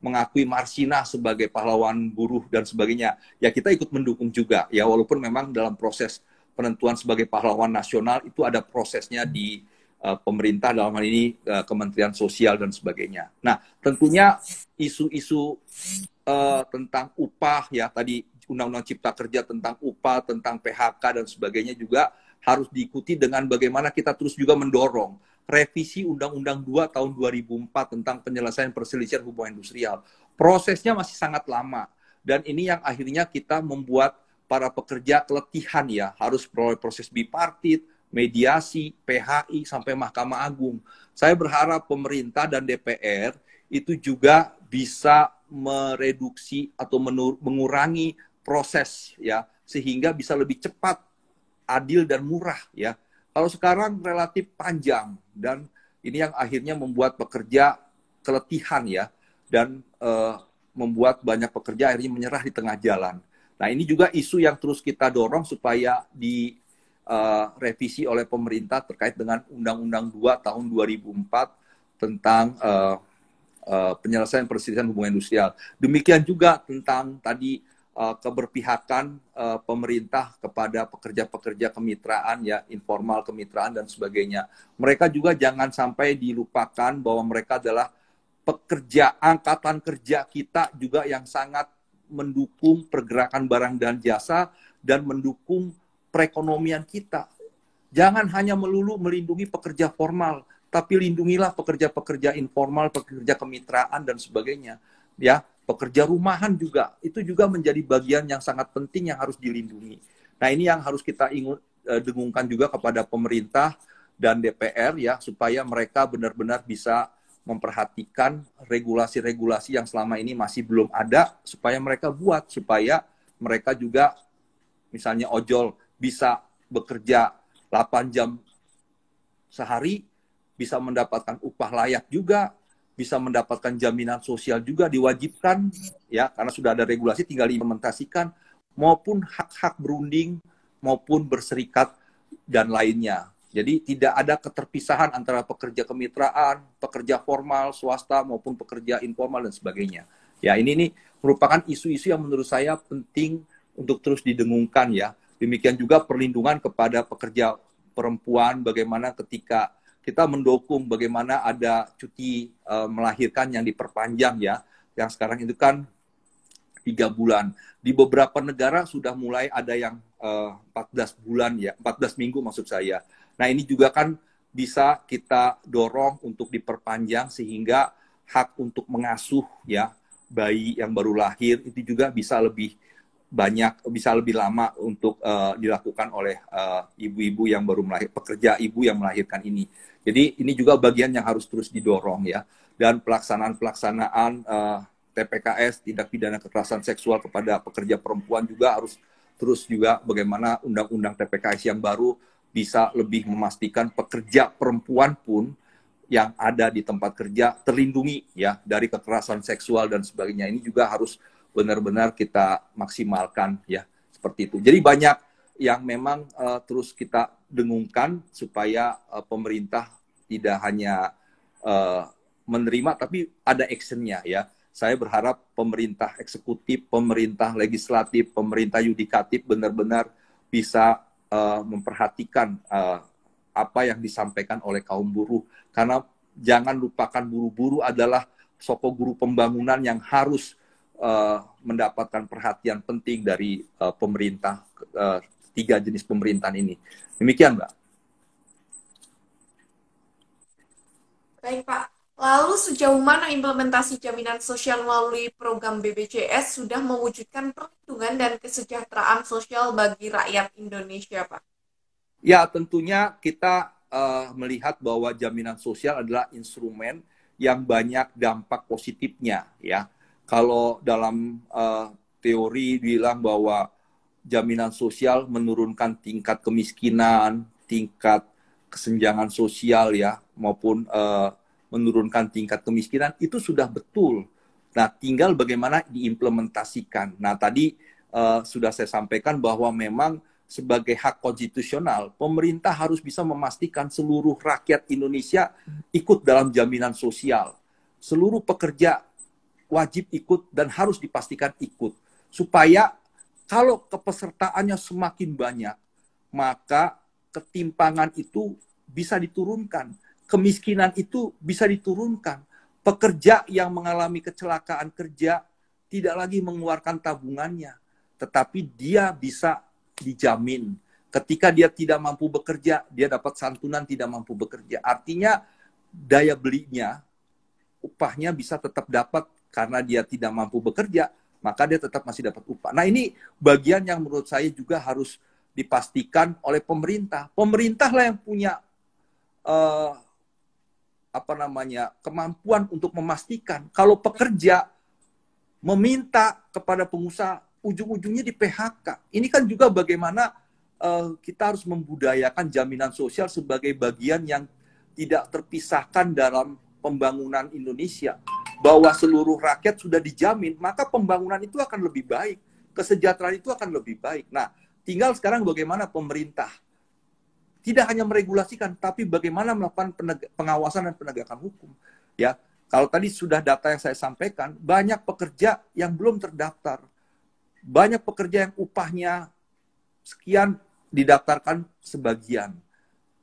mengakui Marsina sebagai pahlawan buruh dan sebagainya. Ya, kita ikut mendukung juga, ya, walaupun memang dalam proses penentuan sebagai pahlawan nasional itu ada prosesnya di pemerintah, dalam hal ini Kementerian Sosial dan sebagainya. Nah, tentunya isu-isu tentang upah, ya, tadi Undang-Undang Cipta Kerja tentang upah, tentang PHK dan sebagainya juga harus diikuti dengan bagaimana kita terus juga mendorong revisi Undang-Undang 2 tahun 2004 tentang penyelesaian perselisihan hubungan industrial. Prosesnya masih sangat lama, dan ini yang akhirnya kita membuat para pekerja keletihan, ya, harus proses bipartit, mediasi, PHI, sampai Mahkamah Agung. Saya berharap pemerintah dan DPR itu juga bisa mereduksi atau mengurangi proses, ya, sehingga bisa lebih cepat, adil, dan murah, ya. Kalau sekarang relatif panjang, dan ini yang akhirnya membuat pekerja keletihan, ya, dan membuat banyak pekerja akhirnya menyerah di tengah jalan. Nah, ini juga isu yang terus kita dorong supaya direvisi oleh pemerintah terkait dengan Undang-Undang 2 tahun 2004 tentang penyelesaian perselisihan hubungan industrial. Demikian juga tentang tadi keberpihakan pemerintah kepada pekerja-pekerja kemitraan, ya, informal, kemitraan, dan sebagainya. Mereka juga jangan sampai dilupakan bahwa mereka adalah pekerja, angkatan kerja kita juga yang sangat mendukung pergerakan barang dan jasa dan mendukung perekonomian kita. Jangan hanya melulu melindungi pekerja formal, tapi lindungilah pekerja-pekerja informal, pekerja kemitraan, dan sebagainya. Ya, pekerja rumahan juga, itu juga menjadi bagian yang sangat penting yang harus dilindungi. Nah, ini yang harus kita dengungkan juga kepada pemerintah dan DPR, ya, supaya mereka benar-benar bisa memperhatikan regulasi-regulasi yang selama ini masih belum ada, supaya mereka buat, supaya mereka juga, misalnya ojol, bisa bekerja 8 jam sehari, bisa mendapatkan upah layak juga, bisa mendapatkan jaminan sosial juga, diwajibkan, ya, karena sudah ada regulasi, tinggal diimplementasikan, maupun hak-hak berunding, maupun berserikat, dan lainnya. Jadi tidak ada keterpisahan antara pekerja kemitraan, pekerja formal, swasta, maupun pekerja informal, dan sebagainya. Ya, ini merupakan isu-isu yang menurut saya penting untuk terus didengungkan, ya. Demikian juga perlindungan kepada pekerja perempuan, bagaimana ketika kita mendukung bagaimana ada cuti melahirkan yang diperpanjang, ya. Yang sekarang itu kan 3 bulan. Di beberapa negara sudah mulai ada yang 14 bulan, ya, 14 minggu maksud saya. Nah, ini juga kan bisa kita dorong untuk diperpanjang sehingga hak untuk mengasuh, ya, bayi yang baru lahir itu juga bisa lebih banyak, bisa lebih lama untuk dilakukan oleh ibu-ibu yang baru melahirkan, pekerja ibu yang melahirkan ini. Jadi ini juga bagian yang harus terus didorong, ya. Dan pelaksanaan TPKS, tindak pidana kekerasan seksual kepada pekerja perempuan, juga harus terus juga bagaimana undang-undang TPKS yang baru bisa lebih memastikan pekerja perempuan pun yang ada di tempat kerja terlindungi, ya, dari kekerasan seksual dan sebagainya. Ini juga harus benar-benar kita maksimalkan, ya, seperti itu. Jadi banyak yang memang terus kita dengungkan supaya pemerintah tidak hanya menerima, tapi ada actionnya, ya. saya berharap pemerintah eksekutif, pemerintah legislatif, pemerintah yudikatif benar-benar bisa memperhatikan apa yang disampaikan oleh kaum buruh. Karena jangan lupakan buruh-buruh adalah sosok guru pembangunan yang harus mendapatkan perhatian penting dari pemerintah, tiga jenis pemerintahan ini. Demikian, Mbak. Baik, Pak. Lalu sejauh mana implementasi jaminan sosial melalui program BPJS sudah mewujudkan perlindungan dan kesejahteraan sosial bagi rakyat Indonesia, Pak? Ya, tentunya kita melihat bahwa jaminan sosial adalah instrumen yang banyak dampak positifnya, ya. Kalau dalam teori bilang bahwa jaminan sosial menurunkan tingkat kemiskinan, tingkat kesenjangan sosial, ya, maupun menurunkan tingkat kemiskinan, itu sudah betul. Nah, tinggal bagaimana diimplementasikan. Nah, tadi sudah saya sampaikan bahwa memang sebagai hak konstitusional, pemerintah harus bisa memastikan seluruh rakyat Indonesia ikut dalam jaminan sosial. Seluruh pekerja wajib ikut dan harus dipastikan ikut. Supaya kalau kepesertaannya semakin banyak, maka ketimpangan itu bisa diturunkan. Kemiskinan itu bisa diturunkan. Pekerja yang mengalami kecelakaan kerja tidak lagi mengeluarkan tabungannya, tetapi dia bisa dijamin. Ketika dia tidak mampu bekerja, dia dapat santunan tidak mampu bekerja. Artinya daya belinya, upahnya bisa tetap dapat karena dia tidak mampu bekerja, maka dia tetap masih dapat upah. Nah, ini bagian yang menurut saya juga harus dipastikan oleh pemerintah. Pemerintahlah yang punya kemampuan untuk memastikan. Kalau pekerja meminta kepada pengusaha, ujung-ujungnya di PHK. Ini kan juga bagaimana kita harus membudayakan jaminan sosial sebagai bagian yang tidak terpisahkan dalam pembangunan Indonesia. Bahwa seluruh rakyat sudah dijamin, maka pembangunan itu akan lebih baik. Kesejahteraan itu akan lebih baik. Nah, tinggal sekarang bagaimana pemerintah tidak hanya meregulasikan, tapi bagaimana melakukan pengawasan dan penegakan hukum. Ya, kalau tadi sudah data yang saya sampaikan, banyak pekerja yang belum terdaftar. Banyak pekerja yang upahnya sekian didaftarkan sebagian.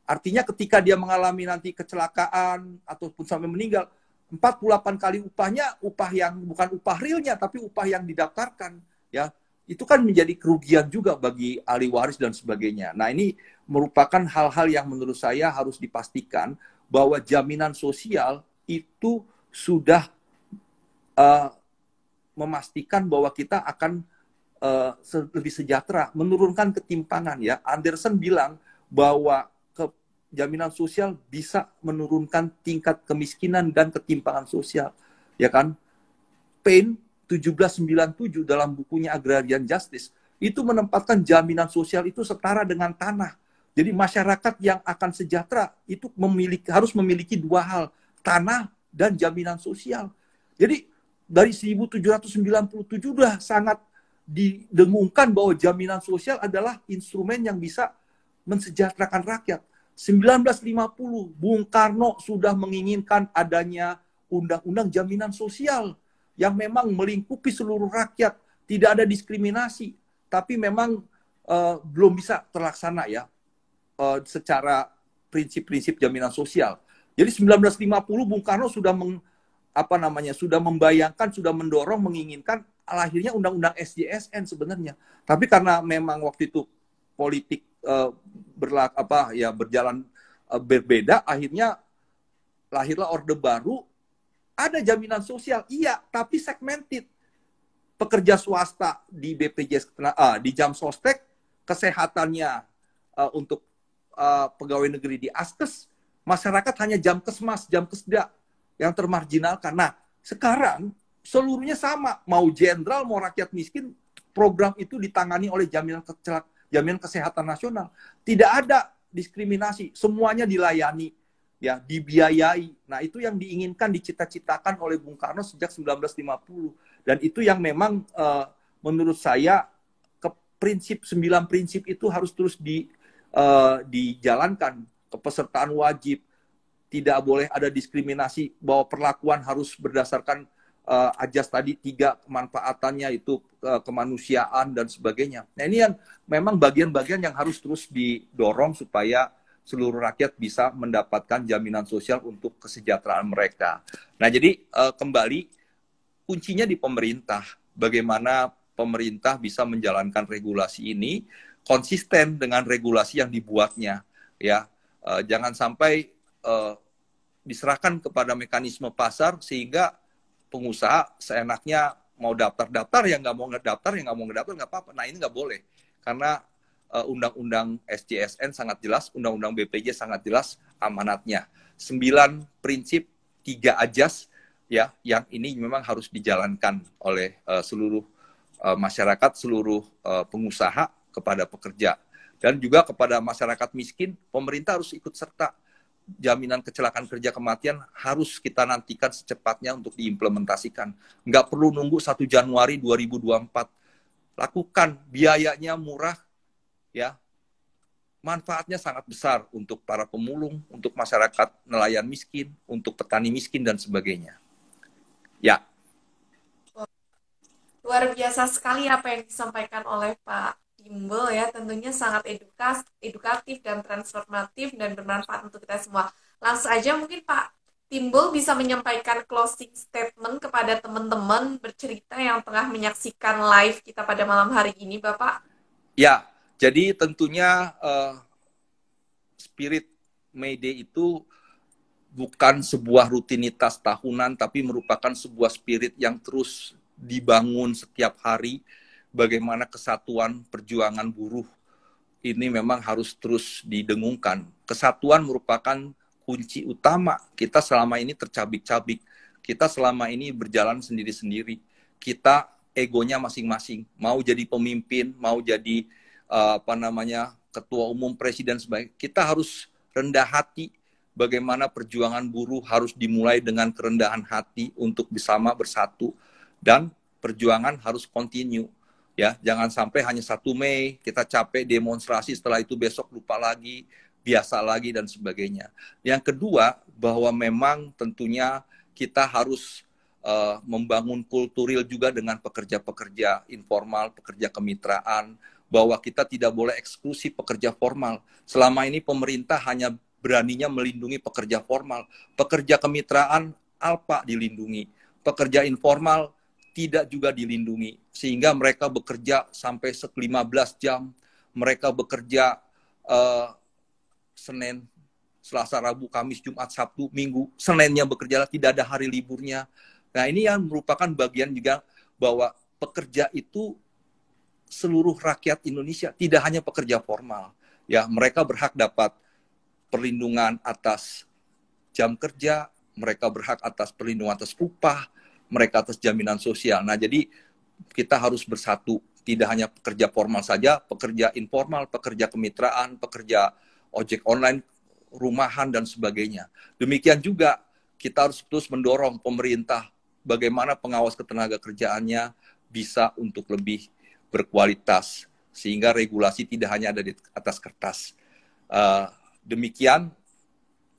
Artinya ketika dia mengalami nanti kecelakaan ataupun sampai meninggal, 48 kali upahnya, upah yang bukan upah realnya, tapi upah yang didaftarkan. Ya, itu kan menjadi kerugian juga bagi ahli waris dan sebagainya. Nah, ini merupakan hal-hal yang menurut saya harus dipastikan bahwa jaminan sosial itu sudah memastikan bahwa kita akan lebih sejahtera, menurunkan ketimpangan. Ya, Anderson bilang bahwa jaminan sosial bisa menurunkan tingkat kemiskinan dan ketimpangan sosial, ya kan? Payne 1797 dalam bukunya Agrarian Justice itu menempatkan jaminan sosial itu setara dengan tanah. Jadi masyarakat yang akan sejahtera itu harus memiliki dua hal, tanah dan jaminan sosial. Jadi dari 1797 sudah sangat didengungkan bahwa jaminan sosial adalah instrumen yang bisa mensejahterakan rakyat. 1950, Bung Karno sudah menginginkan adanya undang-undang jaminan sosial yang memang melingkupi seluruh rakyat, tidak ada diskriminasi, tapi memang belum bisa terlaksana ya secara prinsip-prinsip jaminan sosial. Jadi 1950 Bung Karno sudah sudah membayangkan, sudah mendorong, menginginkan lahirnya undang-undang SJSN sebenarnya. Tapi karena memang waktu itu politik berjalan berbeda, akhirnya lahirlah Orde Baru, ada jaminan sosial, iya, tapi segmented. Pekerja swasta di BPJS, di Jam Sostek, kesehatannya untuk pegawai negeri di Askes, masyarakat hanya Jam Kesmas, Jam Kesda yang termarginalkan. Nah, sekarang seluruhnya sama, mau jenderal, mau rakyat miskin, program itu ditangani oleh jaminan kesehatan nasional. Tidak ada diskriminasi, semuanya dilayani, ya, dibiayai. Nah, itu yang diinginkan, dicita-citakan oleh Bung Karno sejak 1950. Dan itu yang memang menurut saya prinsip 9 prinsip itu harus terus dijalankan. Kepesertaan wajib, tidak boleh ada diskriminasi, bahwa perlakuan harus berdasarkan Ajas tadi 3 kemanfaatannya itu kemanusiaan dan sebagainya. Nah ini yang memang bagian-bagian yang harus terus didorong supaya seluruh rakyat bisa mendapatkan jaminan sosial untuk kesejahteraan mereka. Nah jadi kembali kuncinya di pemerintah. Bagaimana pemerintah bisa menjalankan regulasi ini konsisten dengan regulasi yang dibuatnya. Ya, jangan sampai diserahkan kepada mekanisme pasar sehingga pengusaha seenaknya mau daftar yang nggak mau ngedaftar, yang nggak mau ngedaftar nggak apa-apa. Nah ini nggak boleh karena undang-undang SJSN sangat jelas, undang-undang BPJ sangat jelas amanatnya. 9 prinsip, 3 ajas ya yang ini memang harus dijalankan oleh seluruh masyarakat, seluruh pengusaha kepada pekerja dan juga kepada masyarakat miskin. Pemerintah harus ikut serta. Jaminan kecelakaan kerja kematian harus kita nantikan secepatnya untuk diimplementasikan. Nggak perlu nunggu 1 Januari 2024. Lakukan, biayanya murah, ya. Manfaatnya sangat besar untuk para pemulung, untuk masyarakat nelayan miskin, untuk petani miskin, dan sebagainya. Ya. Luar biasa sekali apa yang disampaikan oleh Pak Timbul ya, tentunya sangat edukatif dan transformatif dan bermanfaat untuk kita semua. Langsung aja mungkin Pak Timbul bisa menyampaikan closing statement kepada teman-teman bercerita yang tengah menyaksikan live kita pada malam hari ini, Bapak. Ya, jadi tentunya Spirit May Day itu bukan sebuah rutinitas tahunan, tapi merupakan sebuah spirit yang terus dibangun setiap hari. Bagaimana kesatuan perjuangan buruh ini memang harus terus didengungkan. Kesatuan merupakan kunci utama. Kita selama ini tercabik-cabik. Kita selama ini berjalan sendiri-sendiri. Kita egonya masing-masing. Mau jadi pemimpin, mau jadi ketua umum, presiden, sebagainya. Kita harus rendah hati. Bagaimana perjuangan buruh harus dimulai dengan kerendahan hati untuk bersama bersatu. Dan perjuangan harus continue. Ya, jangan sampai hanya 1 Mei kita capek demonstrasi, setelah itu besok lupa lagi, biasa lagi dan sebagainya. Yang kedua, bahwa memang tentunya kita harus membangun kulturil juga dengan pekerja-pekerja informal, pekerja kemitraan, bahwa kita tidak boleh eksklusif pekerja formal. Selama ini pemerintah hanya beraninya melindungi pekerja formal. Pekerja kemitraan alpa dilindungi. Pekerja informal tidak juga dilindungi, sehingga mereka bekerja sampai 15 jam, mereka bekerja Senin, Selasa, Rabu, Kamis, Jumat, Sabtu, Minggu, Seninnya bekerja, tidak ada hari liburnya. Nah ini yang merupakan bagian juga bahwa pekerja itu seluruh rakyat Indonesia, tidak hanya pekerja formal. Ya, mereka berhak dapat perlindungan atas jam kerja, mereka berhak atas perlindungan atas upah, mereka atas jaminan sosial. Nah, jadi kita harus bersatu. Tidak hanya pekerja formal saja, pekerja informal, pekerja kemitraan, pekerja ojek online, rumahan, dan sebagainya. Demikian juga kita harus terus mendorong pemerintah bagaimana pengawas ketenaga kerjaannya bisa untuk lebih berkualitas, sehingga regulasi tidak hanya ada di atas kertas. Demikian,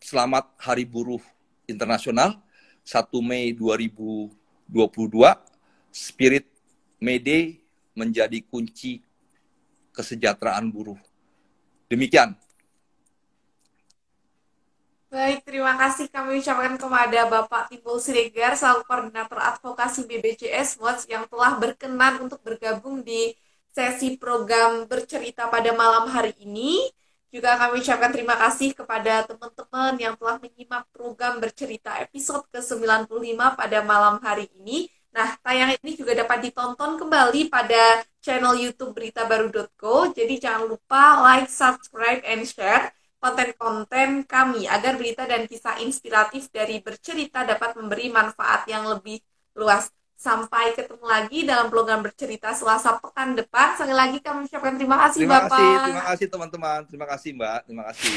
selamat Hari Buruh Internasional, 1 Mei 2022, Spirit May Day menjadi kunci kesejahteraan buruh. Demikian. Baik, terima kasih kami ucapkan kepada Bapak Timbul Siregar, selaku Koordinator Advokasi BPJS Watch yang telah berkenan untuk bergabung di sesi program bercerita pada malam hari ini. Juga kami ucapkan terima kasih kepada teman-teman yang telah menyimak program bercerita episode ke-95 pada malam hari ini. Nah, tayangan ini juga dapat ditonton kembali pada channel YouTube beritabaru.co. Jadi jangan lupa like, subscribe, and share konten-konten kami agar berita dan kisah inspiratif dari bercerita dapat memberi manfaat yang lebih luas. Sampai ketemu lagi dalam program bercerita Selasa pekan depan. Sekali lagi kami ucapkan terima kasih Bapak. Terima kasih teman-teman. Terima kasih Mbak. Terima kasih.